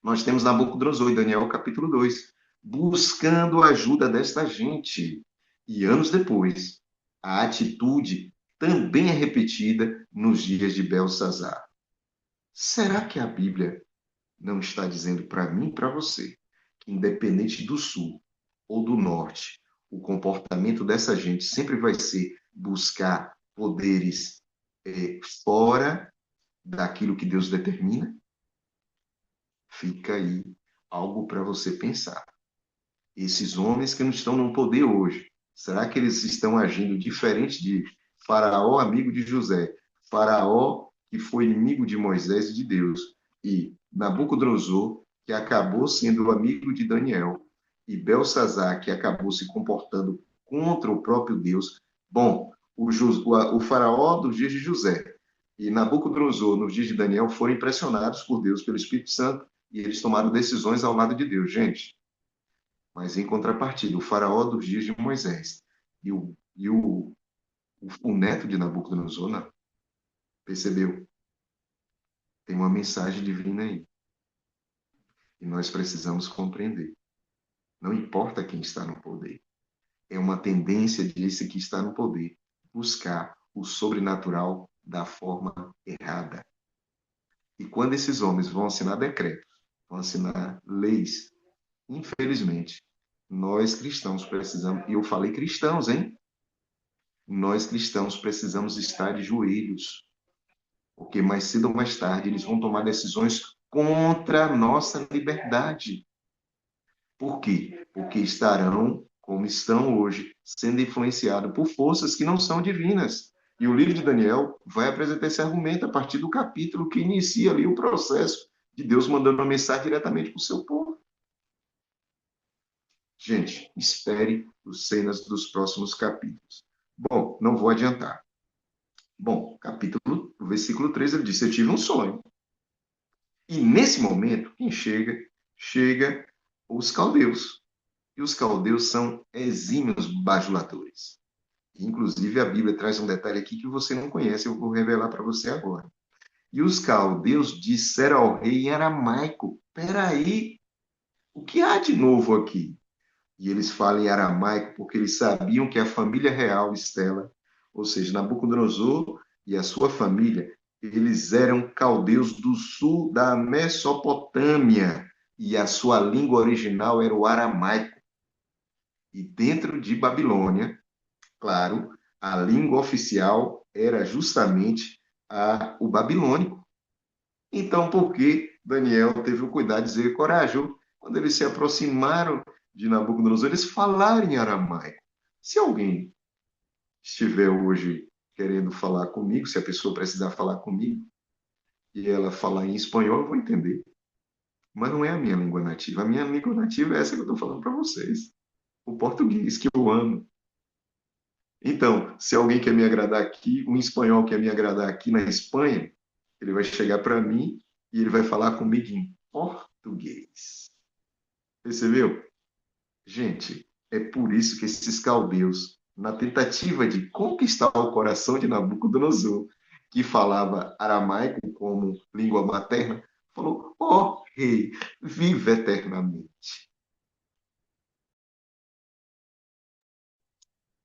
nós temos Nabucodonosor em Daniel capítulo 2, buscando a ajuda desta gente. E anos depois, a atitude também é repetida nos dias de Belsazar. Será que a Bíblia não está dizendo para mim e para você que, independente do sul ou do norte, o comportamento dessa gente sempre vai ser buscar poderes fora daquilo que Deus determina? Fica aí algo para você pensar. Esses homens que não estão no poder hoje, será que eles estão agindo diferente de Faraó, amigo de José, Faraó, que foi inimigo de Moisés e de Deus, e Nabucodonosor, que acabou sendo amigo de Daniel, e Belsazar, que acabou se comportando contra o próprio Deus? Bom, o Faraó dos dias de José e Nabucodonosor, nos dias de Daniel, foram impressionados por Deus, pelo Espírito Santo, e eles tomaram decisões ao lado de Deus. Gente, mas em contrapartida, o faraó dos dias de Moisés e o neto de Nabucodonosor, não. Percebeu? Tem uma mensagem divina aí. E nós precisamos compreender. Não importa quem está no poder. É uma tendência desse que está no poder buscar o sobrenatural da forma errada. E quando esses homens vão assinar decretos, vão assinar leis, infelizmente, nós cristãos precisamos, e eu falei cristãos, hein? Nós cristãos precisamos estar de joelhos, porque mais cedo ou mais tarde eles vão tomar decisões contra a nossa liberdade. Por quê? Porque estarão, como estão hoje, sendo influenciados por forças que não são divinas. E o livro de Daniel vai apresentar esse argumento a partir do capítulo que inicia ali o processo de Deus mandando uma mensagem diretamente para o seu povo. Gente, espere os cenas dos próximos capítulos. Bom, não vou adiantar. Bom, o versículo 3, ele disse, eu tive um sonho. E nesse momento, quem chega? Chega os caldeus. E os caldeus são exímios bajuladores. Inclusive, a Bíblia traz um detalhe aqui que você não conhece, eu vou revelar para você agora. E os caldeus disseram ao rei em aramaico, peraí, o que há de novo aqui? E eles falam em aramaico porque eles sabiam que a família real, Estela, ou seja, Nabucodonosor e a sua família, Eles eram caldeus do sul da Mesopotâmia e a sua língua original era o aramaico. E dentro de Babilônia, claro, a língua oficial era justamente o babilônico. Então, por que Daniel teve o cuidado de dizer coragem? Quando eles se aproximaram de Nabucodonosor, eles falaram em aramaico. Se alguém estiver hoje querendo falar comigo, se a pessoa precisar falar comigo, e ela falar em espanhol, eu vou entender. Mas não é a minha língua nativa. A minha língua nativa é essa que eu estou falando para vocês. O português, que eu amo. Então, se alguém quer me agradar aqui, um espanhol quer me agradar aqui na Espanha, ele vai chegar para mim e ele vai falar comigo em português. Percebeu? Gente, é por isso que esses caldeus, na tentativa de conquistar o coração de Nabucodonosor, que falava aramaico como língua materna, falou: ó rei, vive eternamente.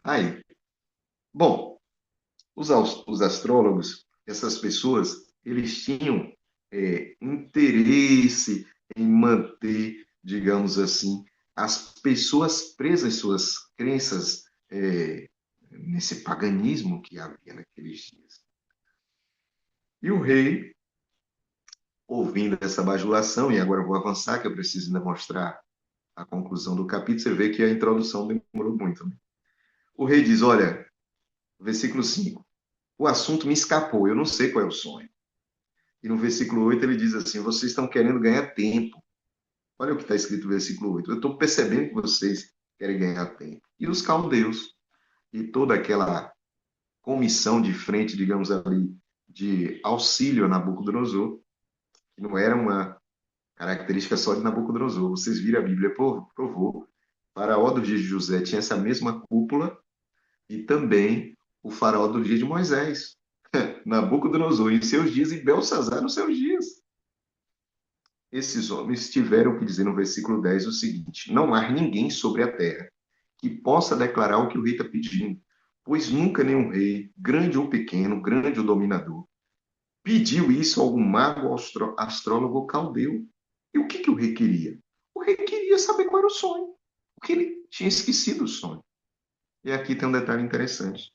Aí, bom, os astrólogos, essas pessoas, eles tinham interesse em manter, digamos assim, as pessoas presas em suas crenças nesse paganismo que havia naqueles dias. E o rei, ouvindo essa bajulação, e agora eu vou avançar, que eu preciso ainda mostrar a conclusão do capítulo, você vê que a introdução demorou muito. Né? O rei diz, olha, versículo 5, o assunto me escapou, eu não sei qual é o sonho. E no versículo 8 ele diz assim, vocês estão querendo ganhar tempo. Olha o que está escrito no versículo 8. Eu estou percebendo que vocês querem ganhar tempo. E os caldeus, e toda aquela comissão de frente, digamos ali, de auxílio a Nabucodonosor, que não era uma característica só de Nabucodonosor. Vocês viram a Bíblia, provou. O faraó do dia de José tinha essa mesma cúpula e também o faraó do dia de Moisés. Nabucodonosor em seus dias e Belsazar nos seus dias. Esses homens tiveram que dizer no versículo 10 o seguinte: não há ninguém sobre a terra que possa declarar o que o rei está pedindo, pois nunca nenhum rei, grande ou pequeno, grande ou dominador, pediu isso a algum mago, astrólogo ou caldeu. E o que o rei queria? O rei queria saber qual era o sonho, porque ele tinha esquecido o sonho. E aqui tem um detalhe interessante.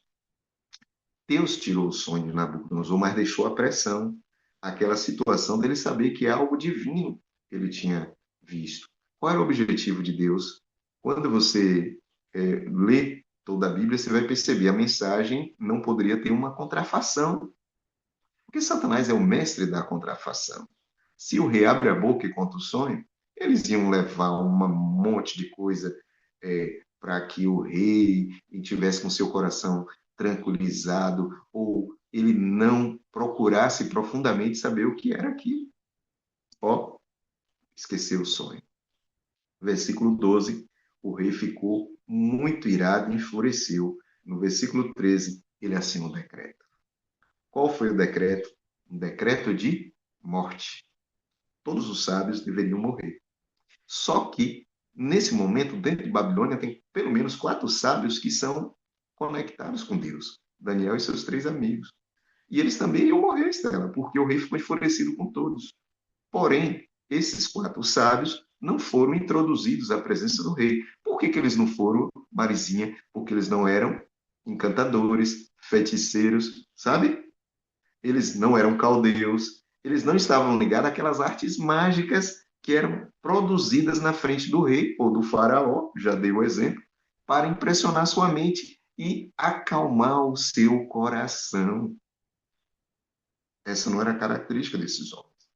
Deus tirou o sonho de Nabucodonosor, mas deixou a pressão, aquela situação dele saber que é algo divino que ele tinha visto. Qual era o objetivo de Deus? Quando você lê toda a Bíblia, você vai perceber a mensagem não poderia ter uma contrafação, porque Satanás é o mestre da contrafação. Se o rei abre a boca e conta o sonho, eles iam levar um monte de coisa para que o rei tivesse com seu coração tranquilizado, ou ele não procurasse profundamente saber o que era aquilo. Ó, esqueceu o sonho. Versículo 12, o rei ficou muito irado e enfureceu. No versículo 13, ele assina um decreto. Qual foi o decreto? Um decreto de morte. Todos os sábios deveriam morrer. Só que, nesse momento, dentro de Babilônia, tem pelo menos 4 sábios que são conectados com Deus. Daniel e seus 3 amigos. E eles também iam morrer, Estela, porque o rei ficou enfurecido com todos. Porém, esses 4 sábios não foram introduzidos à presença do rei. Por que eles não foram, Marizinha? Porque eles não eram encantadores, feiticeiros, sabe? Eles não eram caldeus, eles não estavam ligados àquelas artes mágicas que eram produzidas na frente do rei ou do faraó, já dei o exemplo, para impressionar sua mente e acalmar o seu coração. Essa não era a característica desses homens.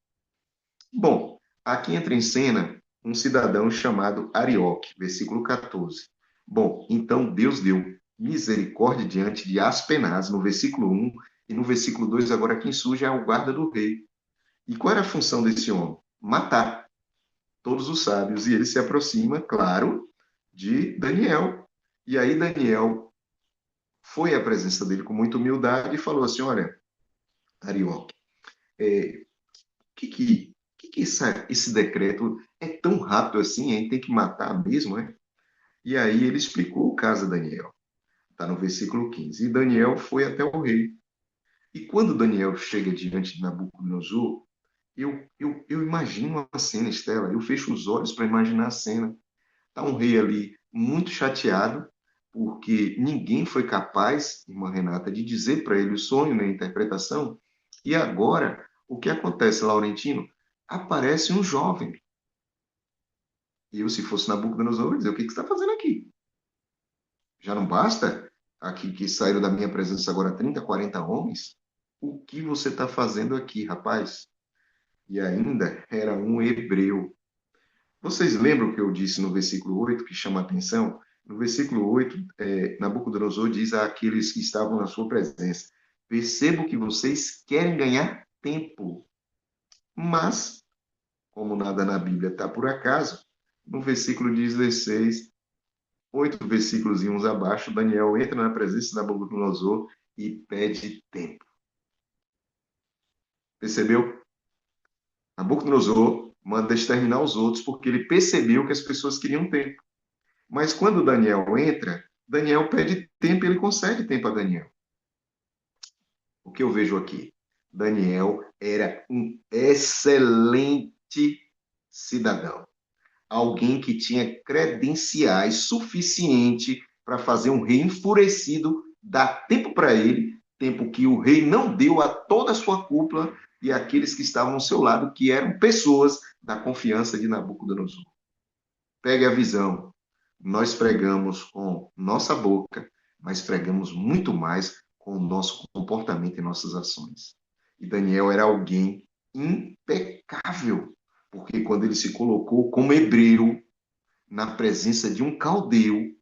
Bom, aqui entra em cena um cidadão chamado Arioque, versículo 14. Bom, então Deus deu misericórdia diante de Aspenaz, no versículo 1, e no versículo 2, agora quem surge é o guarda do rei. E qual era a função desse homem? Matar todos os sábios. E ele se aproxima, claro, de Daniel. E aí Daniel foi à presença dele com muita humildade e falou assim, olha, Arioque, esse decreto é tão rápido assim, a gente tem que matar mesmo, né? E aí ele explicou o caso a Daniel. Está no versículo 15. E Daniel foi até o rei. E quando Daniel chega diante de Nabucodonosor, eu imagino a cena, Estela, eu fecho os olhos para imaginar a cena. Está um rei ali muito chateado, porque ninguém foi capaz, irmã Renata, de dizer para ele o sonho, né, a interpretação. E agora, o que acontece, Laurentino? Aparece um jovem. E eu, se fosse Nabucodonosor, eu ia dizer, o que você está fazendo aqui? Já não basta aqui que saíram da minha presença agora 30, 40 homens? O que você está fazendo aqui, rapaz? E ainda era um hebreu. Vocês lembram o que eu disse no versículo 8 que chama a atenção? No versículo 8, Nabucodonosor diz àqueles que estavam na sua presença: percebo que vocês querem ganhar tempo, mas, como nada na Bíblia está por acaso, no versículo 16, 8 versículos e uns abaixo, Daniel entra na presença de Nabucodonosor e pede tempo. Percebeu? Nabucodonosor manda exterminar os outros porque ele percebeu que as pessoas queriam tempo. Mas quando Daniel entra, Daniel pede tempo e ele concede tempo a Daniel. O que eu vejo aqui? Daniel era um excelente cidadão. Alguém que tinha credenciais suficiente para fazer um rei enfurecido dar tempo para ele, tempo que o rei não deu a toda a sua cúpula e aqueles que estavam ao seu lado, que eram pessoas da confiança de Nabucodonosor. Pegue a visão. Nós pregamos com nossa boca, mas pregamos muito mais com o nosso comportamento e nossas ações. E Daniel era alguém impecável, porque quando ele se colocou como hebreu na presença de um caldeu,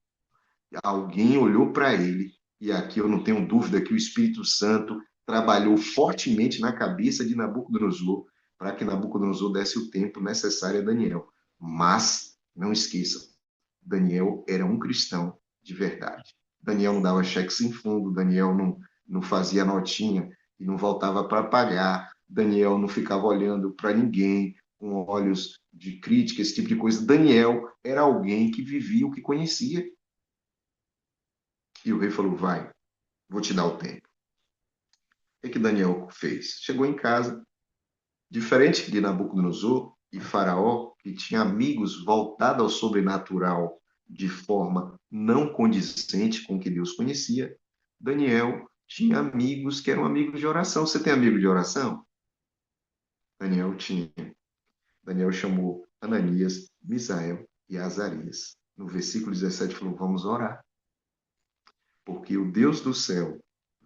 alguém olhou para ele, e aqui eu não tenho dúvida que o Espírito Santo trabalhou fortemente na cabeça de Nabucodonosor, para que Nabucodonosor desse o tempo necessário a Daniel. Mas, não esqueçam, Daniel era um cristão de verdade. Daniel não dava cheque sem fundo, Daniel não fazia notinha e não voltava para pagar, Daniel não ficava olhando para ninguém com olhos de crítica, esse tipo de coisa. Daniel era alguém que vivia o que conhecia. E o rei falou, vai, vou te dar o tempo. O que Daniel fez? Chegou em casa, diferente de Nabucodonosor e Faraó, que tinha amigos voltados ao sobrenatural de forma não condizente com o que Deus conhecia, Daniel tinha amigos que eram amigos de oração. Você tem amigo de oração? Daniel tinha. Daniel chamou Ananias, Misael e Azarias. No versículo 17 falou, vamos orar. Porque o Deus do céu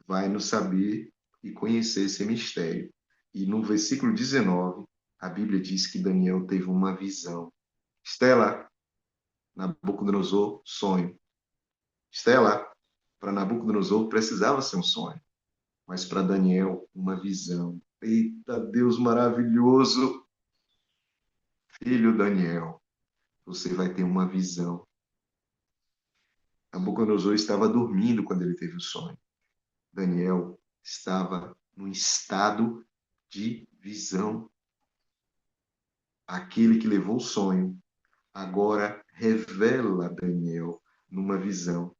vai nos saber e conhecer esse mistério. E no versículo 19, a Bíblia diz que Daniel teve uma visão. Estela, Nabucodonosor, sonho. Estela, para Nabucodonosor precisava ser um sonho, mas para Daniel, uma visão. Eita, Deus maravilhoso! Filho Daniel, você vai ter uma visão. Nabucodonosor estava dormindo quando ele teve o sonho. Daniel estava num estado de visão. Aquele que levou o sonho agora revela a Daniel numa visão.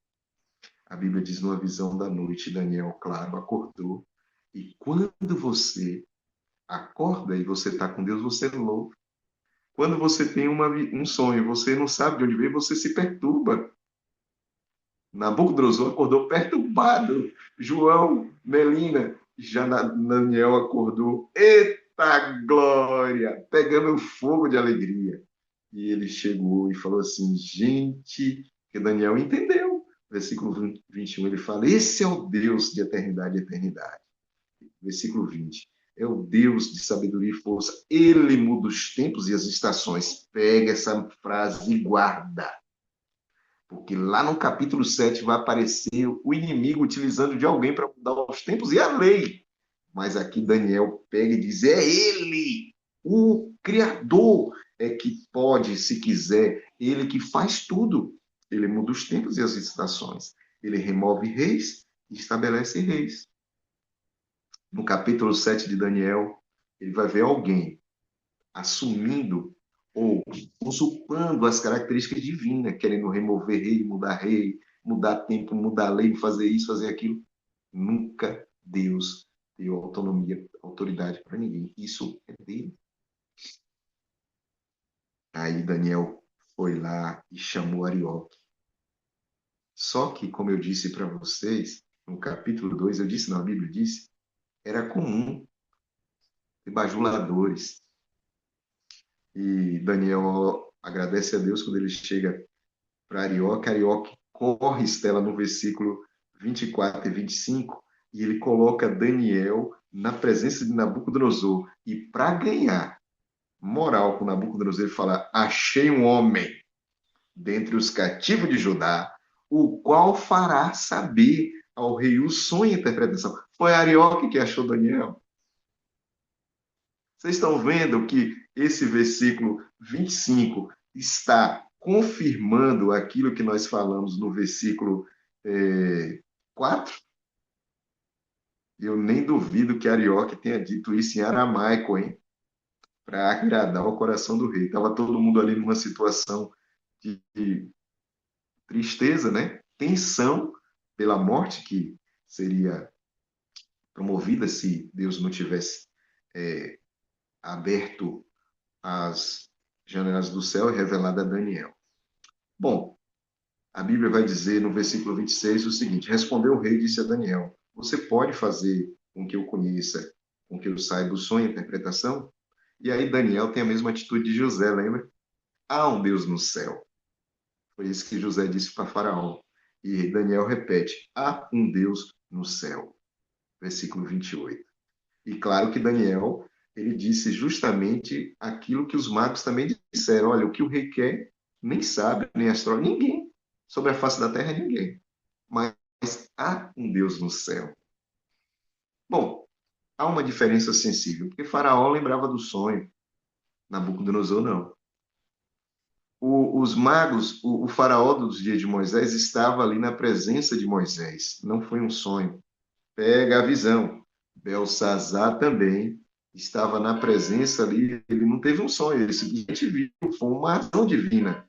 A Bíblia diz numa visão da noite, Daniel, claro, acordou. E quando você acorda e você está com Deus, você louva. Quando você tem um sonho, você não sabe de onde veio, você se perturba. Nabucodonosor acordou perturbado. João, Melina, já Daniel acordou. Eita glória! Pegando fogo de alegria. E ele chegou e falou assim, gente, que Daniel entendeu. Versículo 21, ele fala, esse é o Deus de eternidade e eternidade. Versículo 20, é o Deus de sabedoria e força. Ele muda os tempos e as estações. Pega essa frase e guarda. Porque lá no capítulo 7 vai aparecer o inimigo utilizando de alguém para mudar os tempos e a lei. Mas aqui Daniel pega e diz, é ele, o Criador, é que pode, se quiser, ele que faz tudo. Ele muda os tempos e as estações. Ele remove reis e estabelece reis. No capítulo 7 de Daniel, ele vai ver alguém assumindo ou usurpando as características divinas, querendo remover rei, mudar tempo, mudar lei, fazer isso, fazer aquilo. Nunca Deus deu autonomia, autoridade para ninguém. Isso é dele. Aí Daniel foi lá e chamou Arioque. Só que, como eu disse para vocês, no capítulo 2, eu disse, não, a Bíblia disse, era comum ter bajuladores. E Daniel agradece a Deus quando ele chega para Arioque. Arioque corre, Estela, no versículo 24 e 25, e ele coloca Daniel na presença de Nabucodonosor. E para ganhar moral com Nabucodonosor, ele fala: achei um homem dentre os cativos de Judá, o qual fará saber ao rei o sonho e a interpretação. Foi Arioque que achou Daniel. Vocês estão vendo que esse versículo 25 está confirmando aquilo que nós falamos no versículo 4? Eu nem duvido que Arioque tenha dito isso em aramaico, hein? Para agradar o coração do rei. Estava todo mundo ali numa situação de tristeza, né? Tensão pela morte que seria promovida se Deus não tivesse aberto as janelas do céu e revelado a Daniel. Bom, a Bíblia vai dizer no versículo 26 o seguinte: respondeu o rei e disse a Daniel: você pode fazer com que eu conheça, com que eu saiba o sonho e a interpretação? E aí Daniel tem a mesma atitude de José, lembra? Há um Deus no céu. Foi isso que José disse para Faraó. E Daniel repete: há um Deus no céu. Versículo 28. E claro que Daniel, ele disse justamente aquilo que os magos também disseram: olha, o que o rei quer, nem sabe, nem astrônomo, ninguém. Sobre a face da terra, ninguém. Mas há um Deus no céu. Bom, há uma diferença sensível, porque Faraó lembrava do sonho, Nabucodonosor não. Os magos, o faraó dos dias de Moisés estava ali na presença de Moisés, não foi um sonho. Pega a visão. Belsazar também estava na presença ali, ele não teve um sonho, ele simplesmente viu, foi uma ação divina.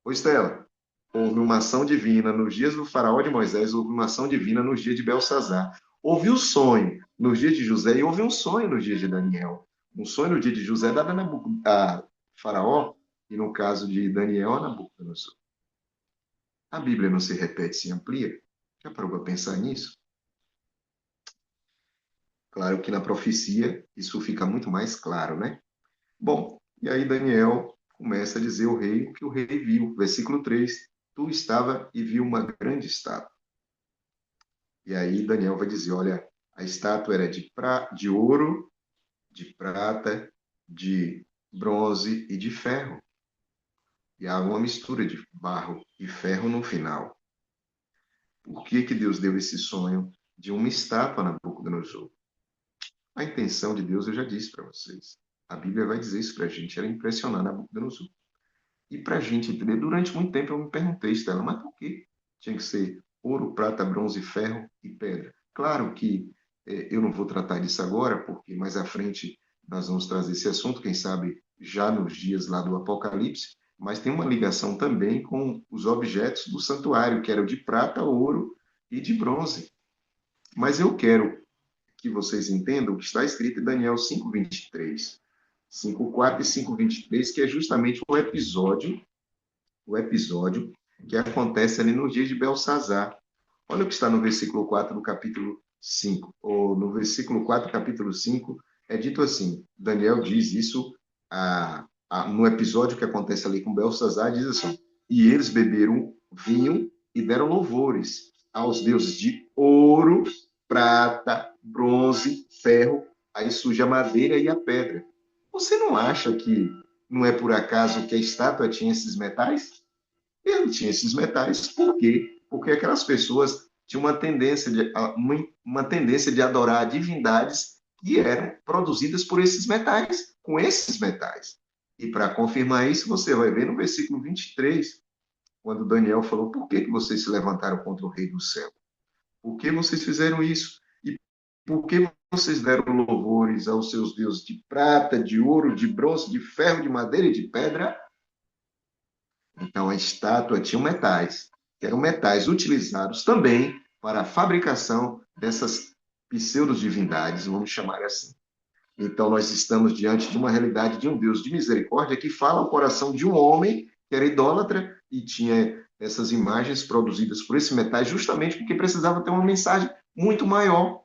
Ô Estela, houve uma ação divina nos dias do faraó de Moisés, houve uma ação divina nos dias de Belsazar. Houve um sonho nos dias de José e houve um sonho nos dias de Daniel. Um sonho no dia de José dado a faraó, e no caso de Daniel, a Nabucodonosor. A Bíblia não se repete, se amplia? Já parou para pensar nisso? Claro que na profecia isso fica muito mais claro, né? Bom, e aí Daniel começa a dizer ao rei o que o rei viu. Versículo 3: tu estava e viu uma grande estátua. E aí Daniel vai dizer: olha, a estátua era de ouro, de prata, de bronze e de ferro. E há uma mistura de barro e ferro no final. Por que Deus deu esse sonho de uma estátua a Nabucodonosor? A intenção de Deus eu já disse para vocês. A Bíblia vai dizer isso para a gente, era impressionar Nabucodonosor. E para a gente entender, durante muito tempo eu me perguntei, Estela, mas por que tinha que ser ouro, prata, bronze, ferro e pedra? Claro que eu não vou tratar disso agora, porque mais à frente nós vamos trazer esse assunto, quem sabe já nos dias lá do Apocalipse, mas tem uma ligação também com os objetos do santuário, que eram de prata, ouro e de bronze. Mas eu quero que vocês entendam o que está escrito em Daniel 5:23, 5:4 e 5:23, que é justamente o episódio que acontece ali no dia de Belsazar. Olha o que está no versículo 4 do capítulo 5, ou no versículo 4, capítulo 5, é dito assim, Daniel diz isso no episódio que acontece ali com Belsazar, diz assim: e eles beberam vinho e deram louvores aos deuses de ouro, prata, bronze, ferro, aí surge a madeira e a pedra. Você não acha que não é por acaso que a estátua tinha esses metais? Ele tinha esses metais, por quê? Porque aquelas pessoas tinham uma tendência de adorar divindades que eram produzidas por esses metais, com esses metais. E para confirmar isso, você vai ver no versículo 23, quando Daniel falou: por que vocês se levantaram contra o rei do céu? Por que vocês fizeram isso? E por que vocês deram louvores aos seus deuses de prata, de ouro, de bronze, de ferro, de madeira e de pedra? Então, a estátua tinha metais, que eram metais utilizados também para a fabricação dessas pseudo-divindades, vamos chamar assim. Então, nós estamos diante de uma realidade de um Deus de misericórdia que fala ao coração de um homem que era idólatra e tinha essas imagens produzidas por esse metais justamente porque precisava ter uma mensagem muito maior.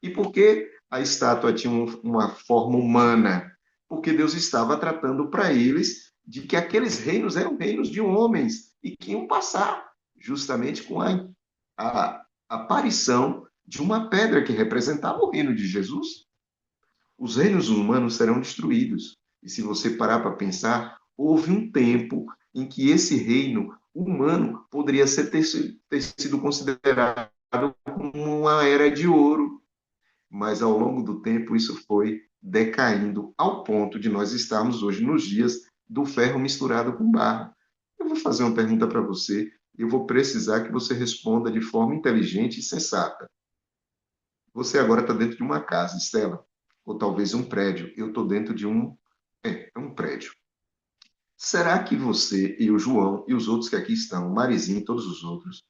E por que a estátua tinha uma forma humana? Porque Deus estava tratando para eles de que aqueles reinos eram reinos de homens e que iam passar justamente com a aparição de uma pedra que representava o reino de Jesus. Os reinos humanos serão destruídos. E se você parar para pensar, houve um tempo em que esse reino humano poderia ter sido considerado como uma era de ouro, mas ao longo do tempo isso foi decaindo ao ponto de nós estarmos hoje nos dias do ferro misturado com barro. Eu vou fazer uma pergunta para você e eu vou precisar que você responda de forma inteligente e sensata. Você agora está dentro de uma casa, Estela, ou talvez um prédio. Eu estou dentro de um prédio. Será que você e o João e os outros que aqui estão, o Marizinho e todos os outros,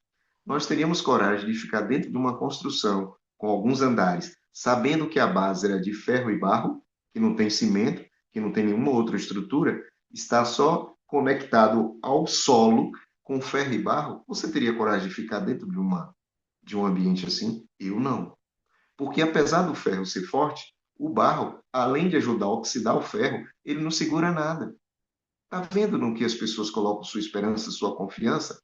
nós teríamos coragem de ficar dentro de uma construção com alguns andares, sabendo que a base era de ferro e barro, que não tem cimento, que não tem nenhuma outra estrutura, está só conectado ao solo com ferro e barro? Você teria coragem de ficar dentro de um ambiente assim? Eu não. Porque apesar do ferro ser forte, o barro, além de ajudar a oxidar o ferro, ele não segura nada. Está vendo no que as pessoas colocam sua esperança, sua confiança?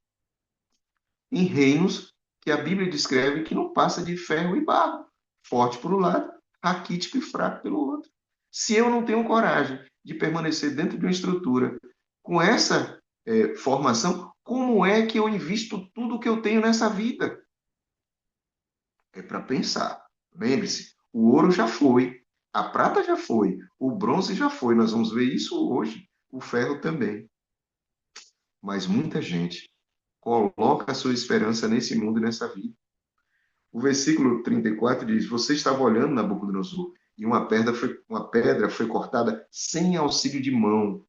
Em reinos que a Bíblia descreve que não passa de ferro e barro. Forte por um lado, raquítico e fraco pelo outro. Se eu não tenho coragem de permanecer dentro de uma estrutura com essa formação, como é que eu invisto tudo que eu tenho nessa vida? É para pensar. Lembre-se, o ouro já foi, a prata já foi, o bronze já foi. Nós vamos ver isso hoje, o ferro também. Mas muita gente coloca a sua esperança nesse mundo e nessa vida. O versículo 34 diz: Você estava olhando, Nabucodonosor, e uma pedra foi cortada sem auxílio de mão,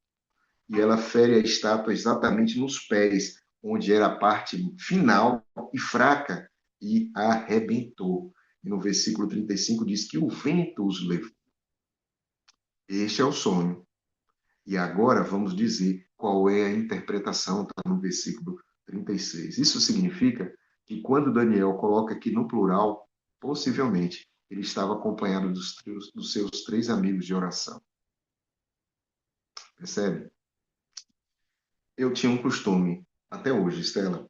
e ela fere a estátua exatamente nos pés, onde era a parte final e fraca, e a arrebentou. E no versículo 35 diz que o vento os levou. Este é o sonho. E agora vamos dizer qual é a interpretação, está no versículo 36. Isso significa que quando Daniel coloca aqui no plural, possivelmente ele estava acompanhado dos seus 3 amigos de oração. Percebe? Eu tinha um costume, até hoje, Estela,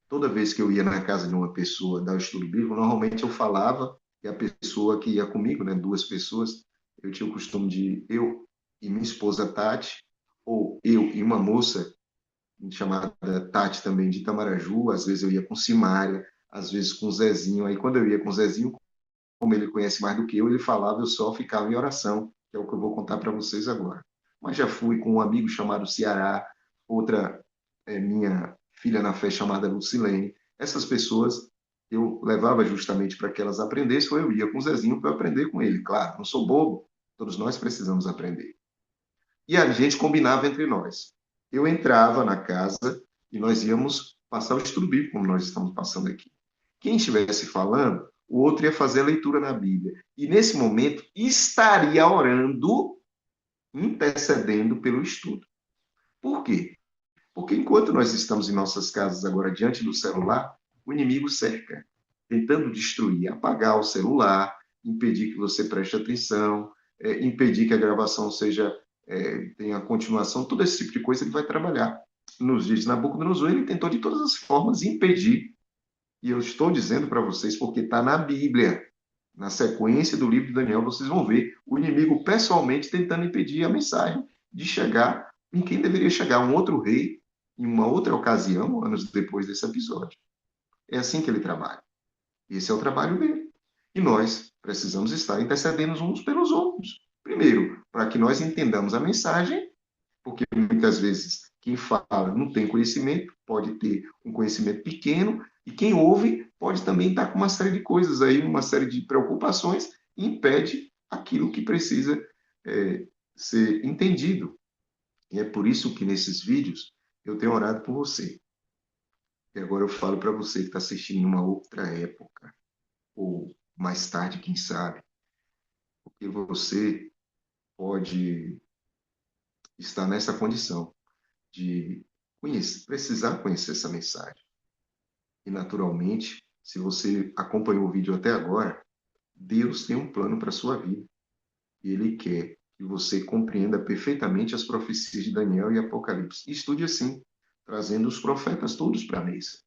toda vez que eu ia na casa de uma pessoa dar o estudo bíblico, normalmente eu falava e a pessoa que ia comigo, né, 2 pessoas, eu tinha o costume de eu e minha esposa Tati, ou eu e uma moça chamada Tati também de Itamaraju, às vezes eu ia com Simária, às vezes com o Zezinho. Aí quando eu ia com o Zezinho, como ele conhece mais do que eu, ele falava, eu só ficava em oração, que é o que eu vou contar para vocês agora. Mas já fui com um amigo chamado Ceará, outra minha filha na fé chamada Lucilene. Essas pessoas eu levava justamente para que elas aprendessem, ou eu ia com o Zezinho para aprender com ele. Claro, não sou bobo, todos nós precisamos aprender. E a gente combinava entre nós. Eu entrava na casa e nós íamos passar o estudo bíblico, como nós estamos passando aqui. Quem estivesse falando, o outro ia fazer a leitura na Bíblia. E nesse momento estaria orando, intercedendo pelo estudo. Por quê? Porque enquanto nós estamos em nossas casas agora diante do celular, o inimigo cerca, tentando destruir, apagar o celular, impedir que você preste atenção, impedir que a gravação tenha continuação, todo esse tipo de coisa ele vai trabalhar. Nos dias de Nabucodonosor, ele tentou de todas as formas impedir. E eu estou dizendo para vocês porque está na Bíblia. Na sequência do livro de Daniel, vocês vão ver o inimigo pessoalmente tentando impedir a mensagem de chegar em quem deveria chegar, um outro rei, em uma outra ocasião, anos depois desse episódio. É assim que ele trabalha. Esse é o trabalho dele. E nós precisamos estar intercedendo uns pelos outros. Primeiro, para que nós entendamos a mensagem, porque muitas vezes quem fala não tem conhecimento, pode ter um conhecimento pequeno, e quem ouve pode também estar com uma série de coisas aí, uma série de preocupações, e impede aquilo que precisa ser entendido. E é por isso que nesses vídeos eu tenho orado por você. E agora eu falo para você que está assistindo em uma outra época, ou mais tarde, quem sabe, porque você pode estar nessa condição de precisar conhecer essa mensagem. E, naturalmente, se você acompanhou o vídeo até agora, Deus tem um plano para a sua vida. E Ele quer que você compreenda perfeitamente as profecias de Daniel e Apocalipse. E estude assim, trazendo os profetas todos para a mesa.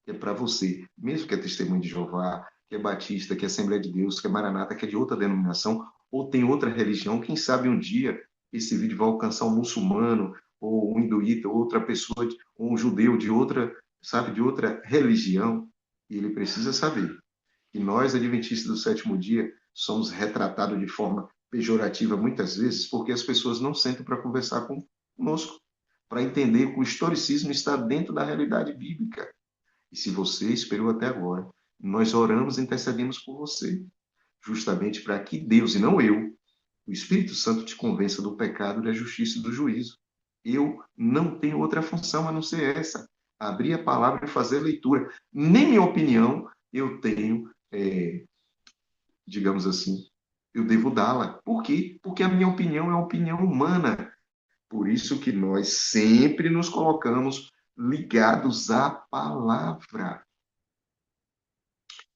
Que é para você, mesmo que é testemunho de Jeová, que é batista, que é Assembleia de Deus, que é Maranata, que é de outra denominação, ou tem outra religião, quem sabe um dia esse vídeo vai alcançar um muçulmano, ou um hinduíta, ou outra pessoa, ou um judeu de outra, sabe, de outra religião, e ele precisa saber que nós, adventistas do sétimo dia, somos retratados de forma pejorativa muitas vezes porque as pessoas não sentam para conversar conosco, para entender que o historicismo está dentro da realidade bíblica. E se você esperou até agora, nós oramos e intercedemos por você, justamente para que Deus, e não eu, o Espírito Santo te convença do pecado, da justiça e do juízo. Eu não tenho outra função a não ser essa, abrir a palavra e fazer a leitura. Nem minha opinião eu tenho, digamos assim, eu devo dá-la. Por quê? Porque a minha opinião é uma opinião humana. Por isso que nós sempre nos colocamos ligados à palavra.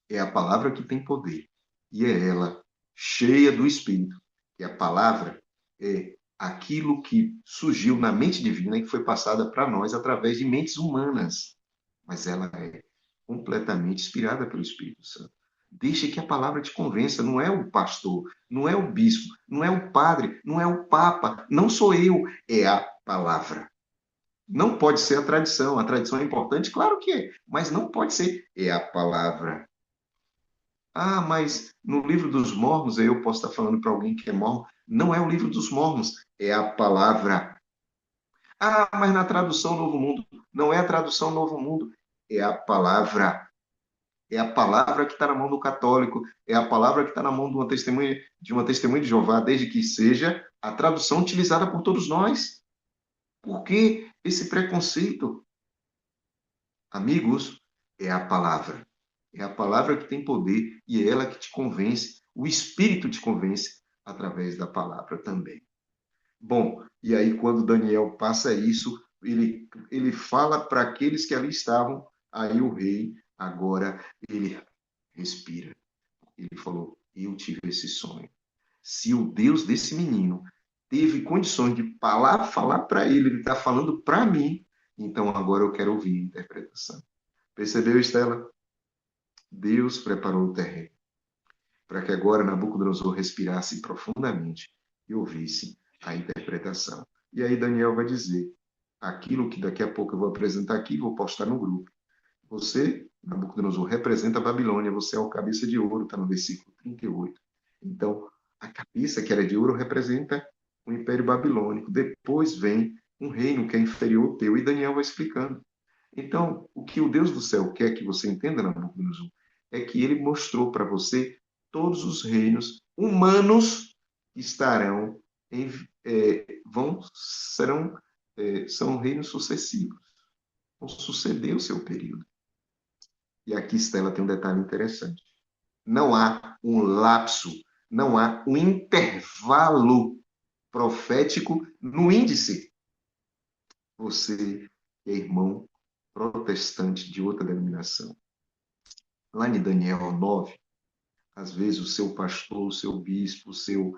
É a palavra que tem poder. E é ela cheia do Espírito. E a palavra é aquilo que surgiu na mente divina e que foi passada para nós através de mentes humanas. Mas ela é completamente inspirada pelo Espírito Santo. Deixa que a palavra te convença. Não é o pastor, não é o bispo, não é o padre, não é o papa, não sou eu, é a palavra. Não pode ser a tradição. A tradição é importante? Claro que é, mas não pode ser. É a palavra. Ah, mas no livro dos Mormons, eu posso estar falando para alguém que é mormon, não é o livro dos Mormons, é a palavra. Ah, mas na tradução Novo Mundo, não é a tradução Novo Mundo, é a palavra. É a palavra que está na mão do católico, é a palavra que está na mão de uma testemunha de Jeová, desde que seja a tradução utilizada por todos nós. Por que esse preconceito? Amigos, é a palavra. É a palavra que tem poder e é ela que te convence, o Espírito te convence através da palavra também. Bom, e aí quando Daniel passa isso, ele fala para aqueles que ali estavam, aí o rei, agora, ele respira. Ele falou, eu tive esse sonho. Se o Deus desse menino teve condições de falar para ele está falando para mim, então agora eu quero ouvir a interpretação. Percebeu, Estela? Deus preparou o terreno para que agora Nabucodonosor respirasse profundamente e ouvisse a interpretação. E aí Daniel vai dizer aquilo que daqui a pouco eu vou apresentar aqui, vou postar no grupo. Você, Nabucodonosor, representa a Babilônia, você é o cabeça de ouro, está no versículo 38. Então, a cabeça que era de ouro representa o Império Babilônico. Depois vem um reino que é inferior ao teu, e Daniel vai explicando. Então, o que o Deus do céu quer que você entenda, Nabucodonosor, é que ele mostrou para você todos os reinos humanos que estarão em, são reinos sucessivos, vão suceder o seu período. E aqui, Stella, tem um detalhe interessante. Não há um lapso, não há um intervalo profético no índice. Você é irmão protestante de outra denominação. Lá em Daniel 9, às vezes o seu pastor, o seu bispo, o seu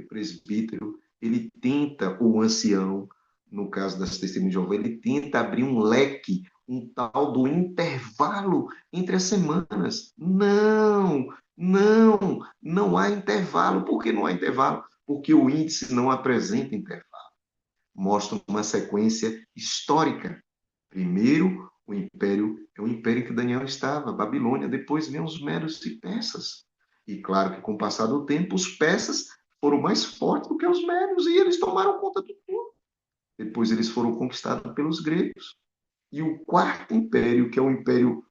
presbítero, ele tenta, ou o ancião, no caso das testemunhas de Jeová, ele tenta abrir um leque, um tal do intervalo entre as semanas. Não, não, não há intervalo. Por que não há intervalo? Porque o índice não apresenta intervalo. Mostra uma sequência histórica. Primeiro, o império é o império em que Daniel estava, a Babilônia. Depois vem os medos e persas. E claro que com o passar do tempo, os persas foram mais fortes do que os medos e eles tomaram conta de tudo. Depois eles foram conquistados pelos gregos. E o quarto império, que é o império,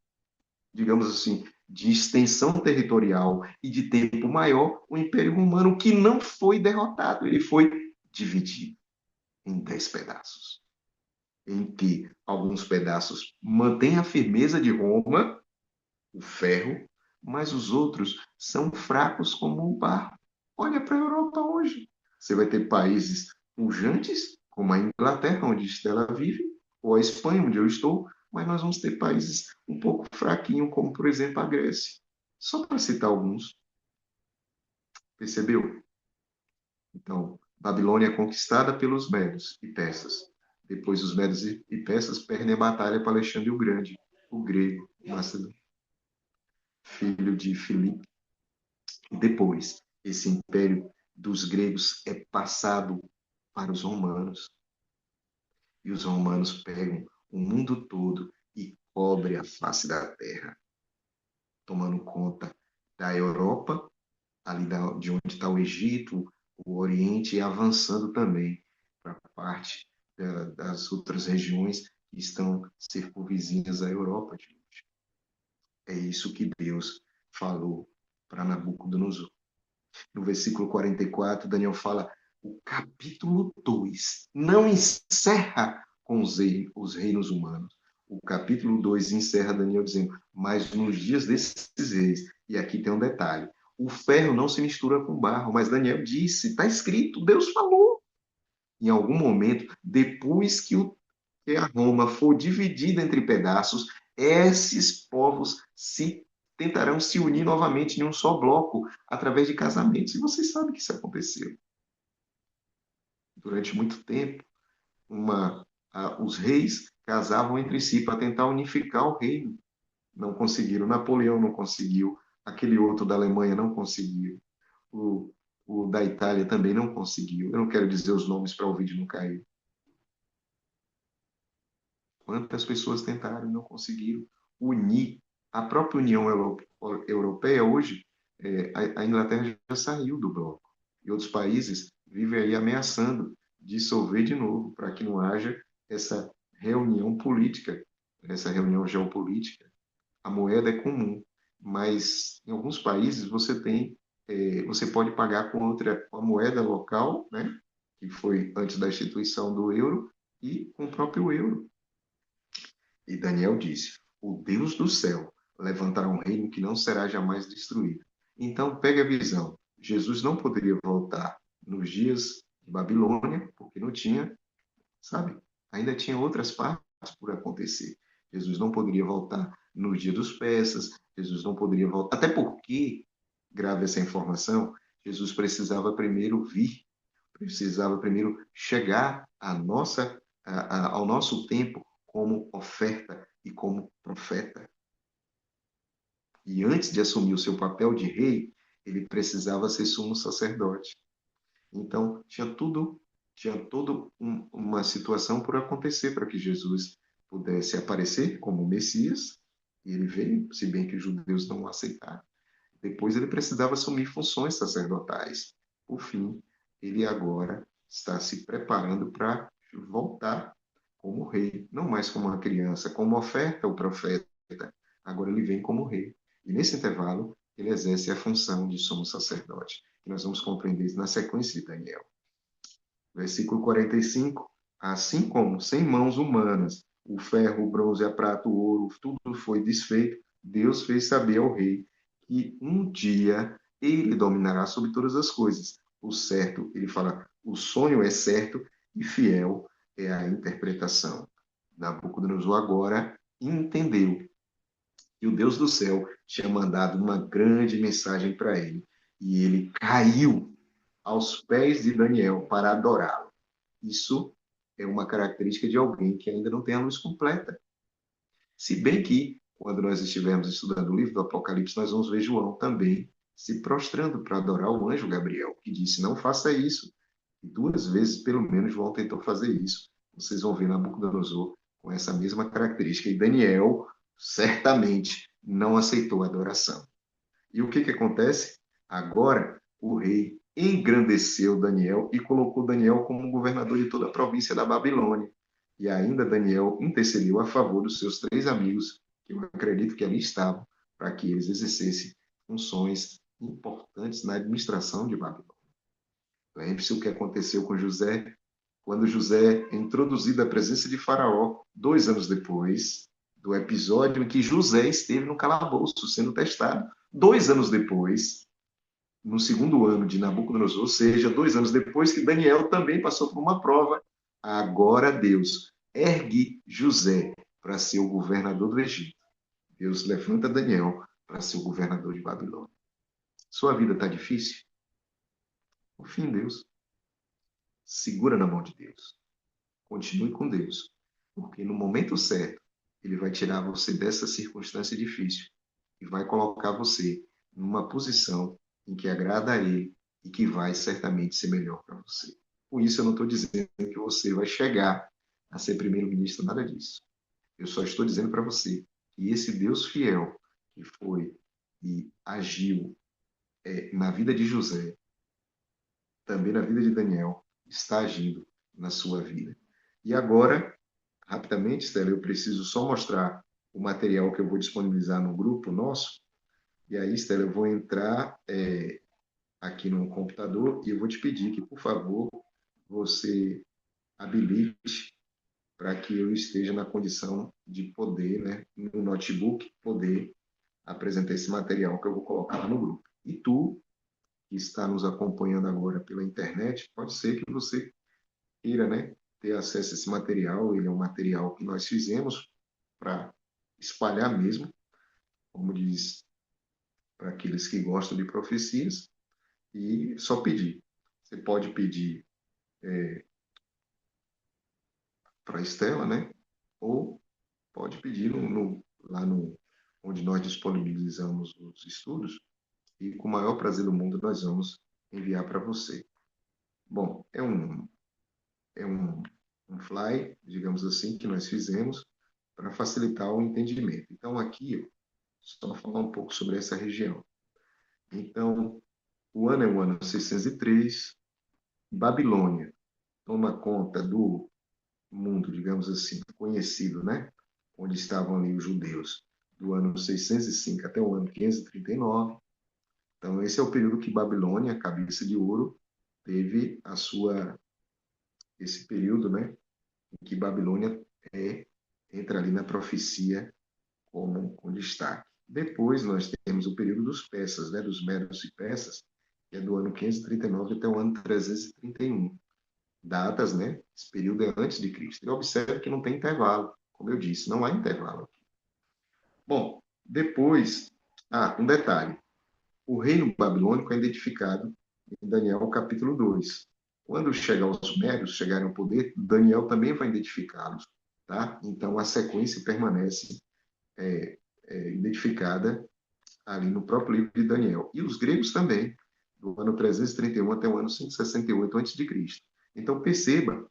digamos assim, de extensão territorial e de tempo maior, o Império Romano, que não foi derrotado, ele foi dividido em 10 pedaços. Em que alguns pedaços mantêm a firmeza de Roma, o ferro, mas os outros são fracos como o barro. Olha para a Europa hoje. Você vai ter países pujantes, como a Inglaterra, onde Estela vive, ou a Espanha, onde eu estou, mas nós vamos ter países um pouco fraquinhos, como, por exemplo, a Grécia. Só para citar alguns. Percebeu? Então, Babilônia é conquistada pelos medos e persas. Depois, os medos e persas perdem a batalha para Alexandre o Grande, o grego, Macedônio, filho de Filipe. E depois, esse império dos gregos é passado para os romanos. E os romanos pegam o mundo todo e cobrem a face da terra, tomando conta da Europa, ali de onde está o Egito, o Oriente, e avançando também para a parte das outras regiões que estão circunvizinhas à Europa de hoje. É isso que Deus falou para Nabucodonosor. No versículo 44, Daniel fala: o capítulo 2 não encerra com os reinos humanos. O capítulo 2 encerra Daniel dizendo: mas nos dias desses reis, e aqui tem um detalhe, o ferro não se mistura com barro, mas Daniel disse, está escrito, Deus falou. Em algum momento, depois que a Roma for dividida entre pedaços, esses povos tentarão se unir novamente em um só bloco através de casamentos. E vocês sabem que isso aconteceu. Durante muito tempo, os reis casavam entre si para tentar unificar o reino. Não conseguiram. Napoleão não conseguiu. Aquele outro da Alemanha não conseguiu. O da Itália também não conseguiu. Eu não quero dizer os nomes para o vídeo não cair. Quantas pessoas tentaram e não conseguiram unir. A própria União Europeia hoje, a Inglaterra já saiu do bloco. E outros países vivem aí ameaçando dissolver de novo, para que não haja essa reunião política, essa reunião geopolítica. A moeda é comum, mas em alguns países você pode pagar com a moeda local, né, que foi antes da instituição do euro, e com o próprio euro. E Daniel disse: o Deus do céu levantará um reino que não será jamais destruído. Então, pegue a visão. Jesus não poderia voltar nos dias de Babilônia, porque não tinha, sabe? Ainda tinha outras partes por acontecer. Jesus não poderia voltar no dia dos persas, Jesus não poderia voltar. Até porque, grave essa informação, Jesus precisava primeiro vir, precisava primeiro chegar ao nosso tempo como oferta e como profeta. E antes de assumir o seu papel de rei, ele precisava ser sumo sacerdote. Então, tinha toda uma situação por acontecer para que Jesus pudesse aparecer como Messias, e ele veio, se bem que os judeus não o aceitaram. Depois ele precisava assumir funções sacerdotais. Por fim, ele agora está se preparando para voltar como rei, não mais como uma criança, como oferta ao profeta. Agora ele vem como rei. E nesse intervalo, ele exerce a função de sumo sacerdote, que nós vamos compreender na sequência de Daniel. Versículo 45, assim como sem mãos humanas, o ferro, o bronze, a prata, o ouro, tudo foi desfeito, Deus fez saber ao rei que um dia ele dominará sobre todas as coisas. O certo, ele fala, o sonho é certo e fiel é a interpretação. Nabucodonosor agora entendeu que o Deus do céu tinha mandado uma grande mensagem para ele. E ele caiu aos pés de Daniel para adorá-lo. Isso é uma característica de alguém que ainda não tem a luz completa. Se bem que, quando nós estivermos estudando o livro do Apocalipse, nós vamos ver João também se prostrando para adorar o anjo Gabriel, que disse, não faça isso. E 2 vezes, pelo menos, João tentou fazer isso. Vocês vão ver Nabucodonosor com essa mesma característica. E Daniel, certamente, não aceitou a adoração. E o que acontece? Agora, o rei engrandeceu Daniel e colocou Daniel como governador de toda a província da Babilônia. E ainda Daniel intercedeu a favor dos seus 3 amigos, que eu acredito que ali estavam, para que eles exercessem funções importantes na administração de Babilônia. Lembre-se o que aconteceu com José, quando José é introduzido à presença de Faraó, 2 anos depois do episódio em que José esteve no calabouço, sendo testado 2 anos depois, no segundo ano de Nabucodonosor, ou seja, 2 anos depois que Daniel também passou por uma prova, agora Deus ergue José para ser o governador do Egito. Deus levanta Daniel para ser o governador de Babilônia. Sua vida está difícil? Confie em Deus. Segura na mão de Deus. Continue com Deus. Porque no momento certo, Ele vai tirar você dessa circunstância difícil e vai colocar você numa posição em que agrada a Ele e que vai certamente ser melhor para você. Por isso, eu não estou dizendo que você vai chegar a ser primeiro-ministro, nada disso. Eu só estou dizendo para você que esse Deus fiel que foi e agiu na vida de José, também na vida de Daniel, está agindo na sua vida. E agora, rapidamente, Stella, eu preciso só mostrar o material que eu vou disponibilizar no grupo nosso. E aí, Stella, eu vou entrar aqui no computador e eu vou te pedir que, por favor, você habilite para que eu esteja na condição de poder, né, no notebook, poder apresentar esse material que eu vou colocar lá no grupo. E tu, que está nos acompanhando agora pela internet, pode ser que você queira, né, ter acesso a esse material. Ele é um material que nós fizemos para espalhar mesmo, como diz, para aqueles que gostam de profecias, e só pedir. Você pode pedir para a Estela, né? Ou pode pedir lá no, onde nós disponibilizamos os estudos, e com o maior prazer do mundo nós vamos enviar para você. Bom, é um fly, digamos assim, que nós fizemos para facilitar o entendimento. Então, aqui, só falar um pouco sobre essa região. Então, o ano é o ano 603, Babilônia toma conta do mundo, digamos assim, conhecido, né? Onde estavam ali os judeus, do ano 605 até o ano 539. Então, esse é o período que Babilônia, cabeça de ouro, teve esse período, né? Em que Babilônia entra ali na profecia como com destaque. Depois nós temos o período dos persas, né? Dos medos e persas, que é do ano 539 até o ano 331. Datas, né? Esse período é antes de Cristo. E observe que não tem intervalo. Como eu disse, não há intervalo aqui. Bom, depois, um detalhe. O reino babilônico é identificado em Daniel capítulo 2. Quando chegar os sumérios, chegarem ao poder, Daniel também vai identificá-los. Tá? Então, a sequência permanece identificada ali no próprio livro de Daniel. E os gregos também, do ano 331 até o ano 168 a.C. Então, perceba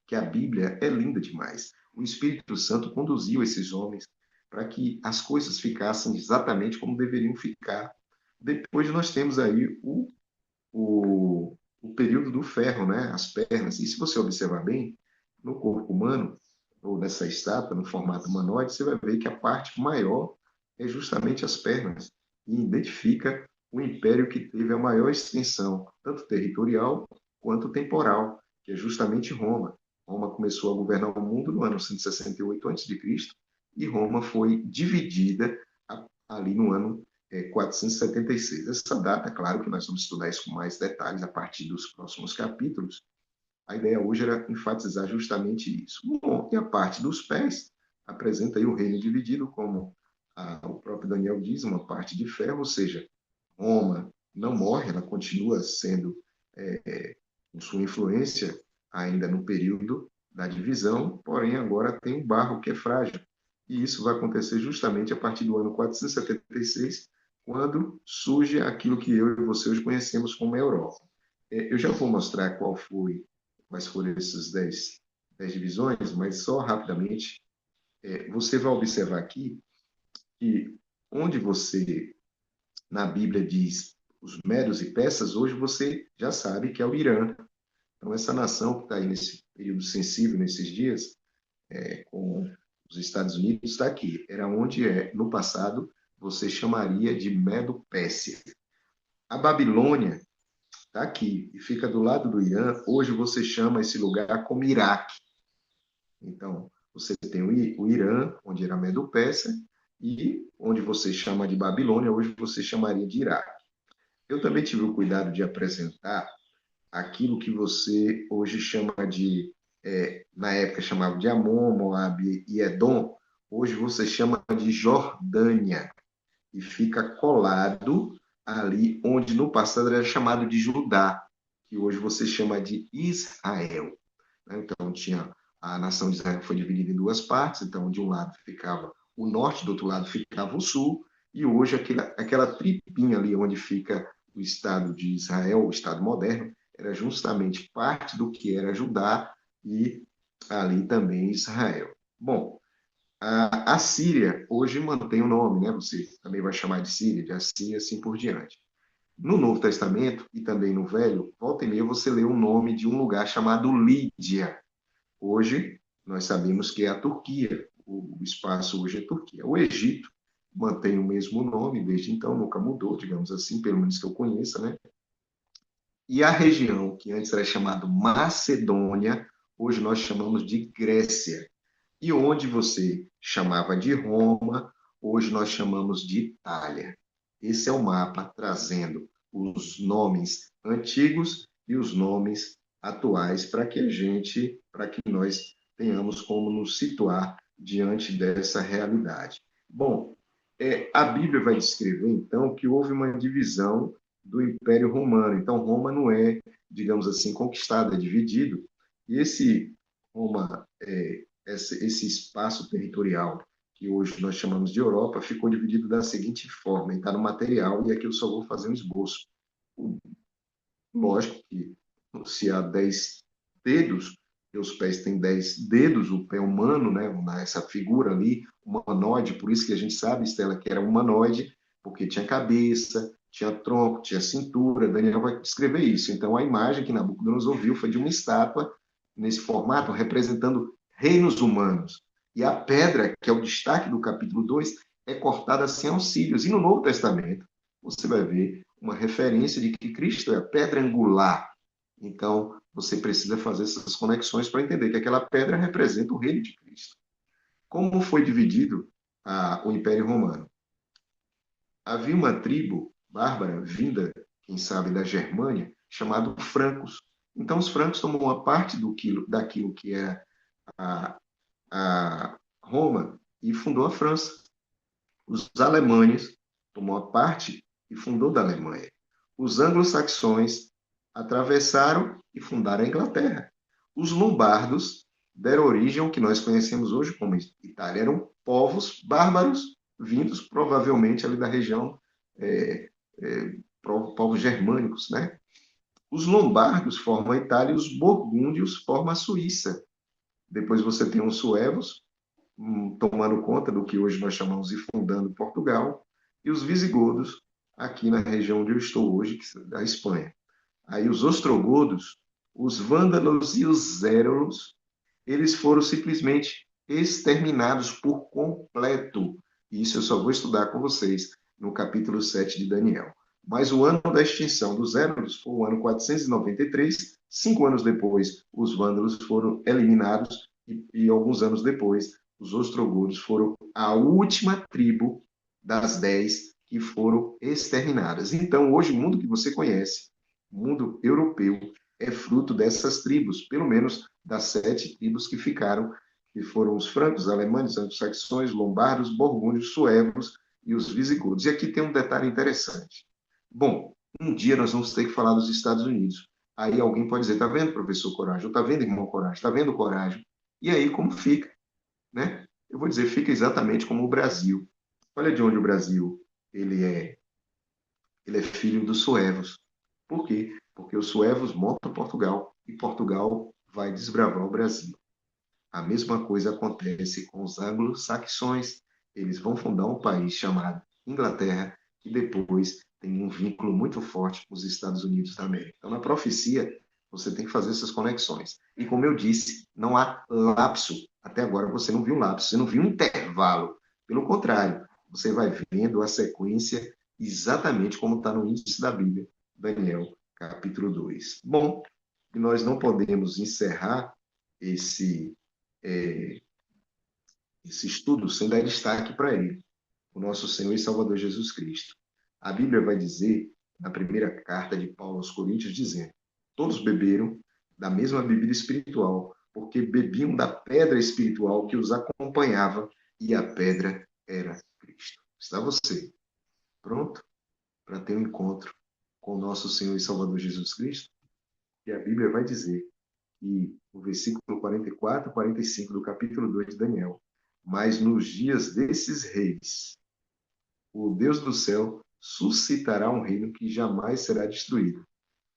que a Bíblia é linda demais. O Espírito Santo conduziu esses homens para que as coisas ficassem exatamente como deveriam ficar. Depois nós temos aí o período do ferro, né? As pernas. E se você observar bem, no corpo humano, ou nessa estátua, no formato humanoide, você vai ver que a parte maior é justamente as pernas. E identifica o império que teve a maior extensão, tanto territorial quanto temporal, que é justamente Roma. Roma começou a governar o mundo no ano 168 a.C. e Roma foi dividida ali no ano 476. Essa data, claro que nós vamos estudar isso com mais detalhes a partir dos próximos capítulos. A ideia hoje era enfatizar justamente isso. Bom, e a parte dos pés apresenta aí o reino dividido, como o próprio Daniel diz, uma parte de ferro, ou seja, Roma não morre, ela continua sendo, com sua influência, ainda no período da divisão, porém agora tem o barro que é frágil. E isso vai acontecer justamente a partir do ano 476, quando surge aquilo que eu e você hoje conhecemos como Europa. Eu já vou mostrar quais foram essas 10 divisões, mas só rapidamente, você vai observar aqui que onde você, na Bíblia, diz os medos e persas, hoje você já sabe que é o Irã. Então, essa nação que está aí nesse período sensível, nesses dias, com os Estados Unidos, está aqui. Era onde, no passado, você chamaria de Medo-Pérsia. A Babilônia está aqui e fica do lado do Irã. Hoje você chama esse lugar como Iraque. Então, você tem o Irã, onde era Medo-Pérsia, e onde você chama de Babilônia, hoje você chamaria de Iraque. Eu também tive o cuidado de apresentar aquilo que você hoje chama de, na época chamava de Amon, Moabe e Edom, hoje você chama de Jordânia, e fica colado ali onde no passado era chamado de Judá, que hoje você chama de Israel. Então, tinha a nação de Israel foi dividida em duas partes, então de um lado ficava o norte, do outro lado ficava o sul, e hoje aquela tripinha ali onde fica o Estado de Israel, o Estado moderno, era justamente parte do que era Judá e ali também Israel. Bom, a Síria hoje mantém o nome, né? Você também vai chamar de Síria, de Assíria, assim por diante. No Novo Testamento e também no Velho, volta e meia você lê o nome de um lugar chamado Lídia. Hoje, nós sabemos que é a Turquia. O espaço hoje é Turquia. O Egito mantém o mesmo nome desde então, nunca mudou, digamos assim, pelo menos que eu conheça, né? E a região que antes era chamada Macedônia, hoje nós chamamos de Grécia. E onde você chamava de Roma, hoje nós chamamos de Itália. Esse é o mapa trazendo os nomes antigos e os nomes atuais para que nós tenhamos como nos situar diante dessa realidade. Bom, a Bíblia vai descrever, então, que houve uma divisão do Império Romano. Então, Roma não é, digamos assim, conquistada, é dividido. E esse Roma, esse espaço territorial que hoje nós chamamos de Europa, ficou dividido da seguinte forma, está no material, e aqui eu só vou fazer um esboço. Lógico que se há 10 dedos, e os pés têm 10 dedos, o pé humano, né, essa figura ali, humanoide, por isso que a gente sabe, Estela, que era humanoide, porque tinha cabeça, tinha tronco, tinha cintura, Daniel vai descrever isso. Então, a imagem que Nabucodonosor viu foi de uma estátua, nesse formato, representando reinos humanos. E a pedra, que é o destaque do capítulo 2, é cortada sem auxílios. E no Novo Testamento, você vai ver uma referência de que Cristo é a pedra angular. Então, você precisa fazer essas conexões para entender que aquela pedra representa o reino de Cristo. Como foi dividido o Império Romano? Havia uma tribo bárbara, vinda, quem sabe, da Germânia, chamada francos. Então, os francos tomam uma parte daquilo que é a Roma e fundou a França. Os alemães tomou a parte e fundou da Alemanha. Os anglo-saxões atravessaram e fundaram a Inglaterra. Os lombardos deram origem ao que nós conhecemos hoje como Itália. Eram povos bárbaros vindos provavelmente ali da região, povos germânicos, né? Os lombardos formam a Itália e os burgúndios formam a Suíça. Depois você tem os suevos, tomando conta do que hoje nós chamamos de fundando Portugal, e os visigodos, aqui na região onde eu estou hoje, que é da Espanha. Aí os ostrogodos, os vândalos e os zérolos, eles foram simplesmente exterminados por completo. Isso eu só vou estudar com vocês no capítulo 7 de Daniel. Mas o ano da extinção dos zérolos foi o ano 493. 5 anos depois, os vândalos foram eliminados e alguns anos depois, os ostrogodos foram a última tribo das 10 que foram exterminadas. Então, hoje, o mundo que você conhece, o mundo europeu, é fruto dessas tribos, pelo menos das 7 tribos que ficaram, que foram os francos, alemães, anglo-saxões, lombardos, burgúndios, suevos e os visigodos. E aqui tem um detalhe interessante. Bom, um dia nós vamos ter que falar dos Estados Unidos. Aí alguém pode dizer, tá vendo, professor Coragem? Ou tá vendo, irmão Coragem? Tá vendo, Coragem? E aí, como fica? Né? Eu vou dizer, fica exatamente como o Brasil. Olha de onde o Brasil ele é filho dos suevos. Por quê? Porque os suevos montam Portugal e Portugal vai desbravar o Brasil. A mesma coisa acontece com os anglo-saxões. Eles vão fundar um país chamado Inglaterra, que depois tem um vínculo muito forte com os Estados Unidos da América. Então, na profecia, você tem que fazer essas conexões. E como eu disse, não há lapso. Até agora você não viu lapso, você não viu um intervalo. Pelo contrário, você vai vendo a sequência exatamente como está no índice da Bíblia, Daniel, capítulo 2. Bom, nós não podemos encerrar esse estudo sem dar destaque para ele. o nosso Senhor e Salvador Jesus Cristo. A Bíblia vai dizer, na primeira carta de Paulo aos Coríntios, dizendo: todos beberam da mesma bebida espiritual, porque bebiam da pedra espiritual que os acompanhava, e a pedra era Cristo. Está você pronto para ter um encontro com o nosso Senhor e Salvador Jesus Cristo? E a Bíblia vai dizer, e o versículo 44 e 45 do capítulo 2 de Daniel: mas nos dias desses reis, o Deus do céu suscitará um reino que jamais será destruído,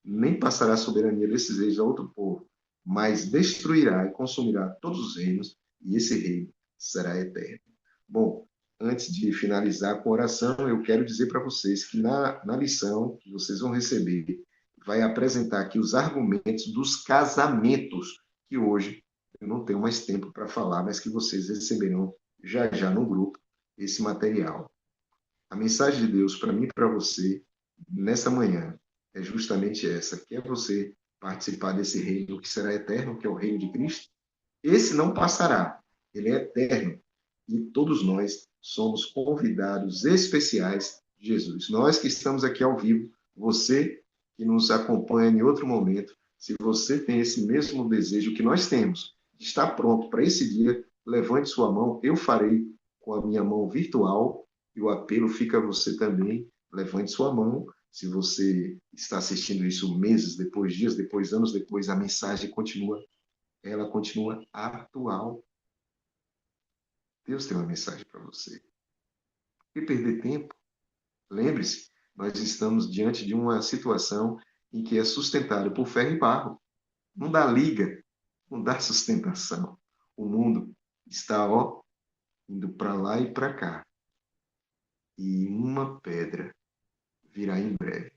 nem passará a soberania desses reis a outro povo, mas destruirá e consumirá todos os reinos, e esse reino será eterno. Bom, antes de finalizar com oração, eu quero dizer para vocês que na lição que vocês vão receber, vai apresentar aqui os argumentos dos casamentos, que hoje eu não tenho mais tempo para falar, mas que vocês receberão já já no grupo esse material. A mensagem de Deus para mim e para você nessa manhã é justamente essa: quer você participar desse reino que será eterno, que é o reino de Cristo? Esse não passará, ele é eterno. E todos nós somos convidados especiais de Jesus. Nós que estamos aqui ao vivo, você que nos acompanha em outro momento, se você tem esse mesmo desejo que nós temos, de estar pronto para esse dia, levante sua mão, eu farei com a minha mão virtual, e o apelo fica a você também, levante sua mão. Se você está assistindo isso meses depois, dias depois, anos depois, a mensagem continua, ela continua atual. Deus tem uma mensagem para você. E perder tempo? Lembre-se, nós estamos diante de uma situação em que é sustentado por ferro e barro. Não dá liga, não dá sustentação. O mundo está, indo para lá e para cá. E uma pedra virá em breve.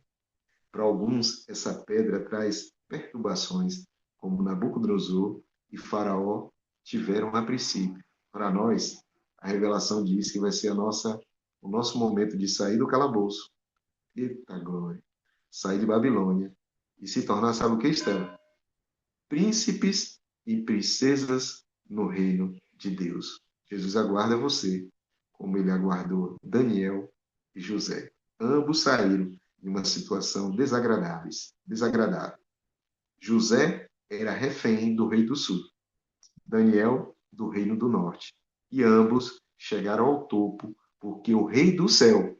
Para alguns, essa pedra traz perturbações, como Nabucodonosor e Faraó tiveram a princípio. Para nós, a revelação diz que vai ser o nosso momento de sair do calabouço. Eita glória! Sair de Babilônia e se tornar, sabe o que está? Príncipes e princesas no reino de Deus. Jesus aguarda você, como ele aguardou Daniel e José. Ambos saíram de uma situação desagradável. José era refém do rei do sul, Daniel do reino do norte. E ambos chegaram ao topo, porque o rei do céu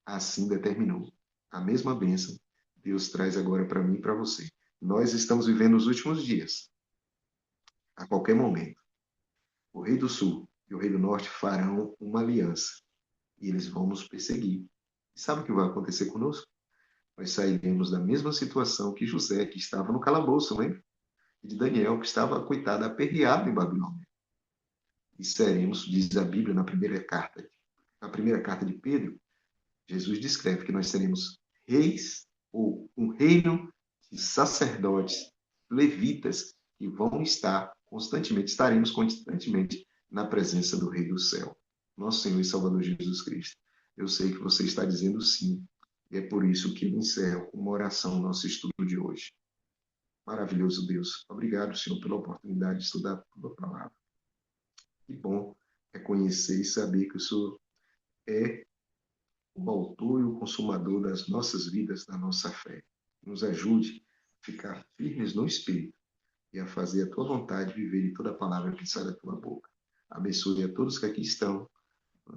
assim determinou. A mesma bênção Deus traz agora para mim e para você. Nós estamos vivendo os últimos dias. A qualquer momento, o rei do sul e o rei do norte farão uma aliança. E eles vão nos perseguir. E sabe o que vai acontecer conosco? Nós sairemos da mesma situação que José, que estava no calabouço, lembra? E de Daniel, que estava, coitado, aperreado em Babilônia. E seremos, diz a Bíblia na primeira carta de Pedro, Jesus descreve que nós seremos reis, ou um reino de sacerdotes, levitas, que vão estaremos constantemente na presença do Rei do Céu, nosso Senhor e Salvador Jesus Cristo. Eu sei que você está dizendo sim, e é por isso que eu encerro com uma oração no nosso estudo de hoje. Maravilhoso Deus, obrigado, Senhor, pela oportunidade de estudar a tua palavra. Que bom é conhecer e saber que o Senhor é o autor e o consumador das nossas vidas, da nossa fé. Nos ajude a ficar firmes no Espírito e a fazer a tua vontade, viver em toda a palavra que sai da tua boca. Abençoe a todos que aqui estão.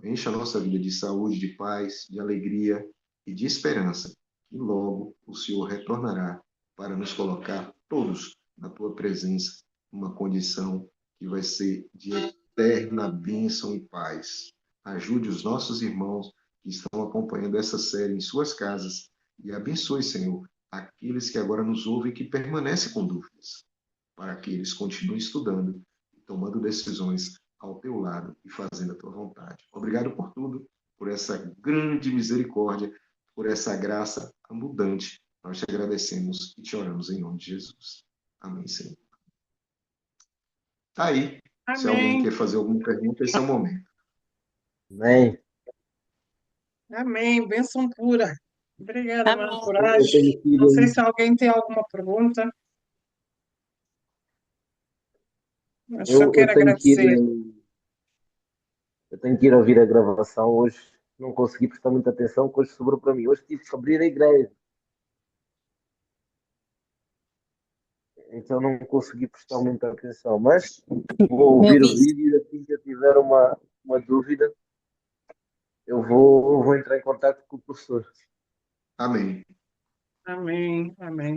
Encha a nossa vida de saúde, de paz, de alegria e de esperança. E logo o Senhor retornará para nos colocar todos na tua presença, numa condição que vai ser de eterna bênção e paz. Ajude os nossos irmãos que estão acompanhando essa série em suas casas e abençoe, Senhor, aqueles que agora nos ouvem e que permanecem com dúvidas, para que eles continuem estudando e tomando decisões ao teu lado e fazendo a tua vontade. Obrigado por tudo, por essa grande misericórdia, por essa graça abundante. Nós te agradecemos e te oramos em nome de Jesus. Amém, Senhor. Tá aí. Se alguém Amém. quer fazer alguma pergunta, esse é o momento. Amém. Amém. Bênção pura. Obrigada, Amém. mano, Eu coragem. tenho filho Não sei aí. se alguém tem alguma pergunta, mas só Eu quero tenho que ir. agradecer. Eu tenho que ir ouvir a gravação hoje. Não consegui prestar muita atenção, que hoje sobrou para mim. Hoje tive que abrir a igreja, então não consegui prestar muita atenção. Mas vou Eu ouvir o vi. vídeo e assim que eu tiver uma dúvida, eu vou entrar em contato com o professor. Amém. Amém, amém.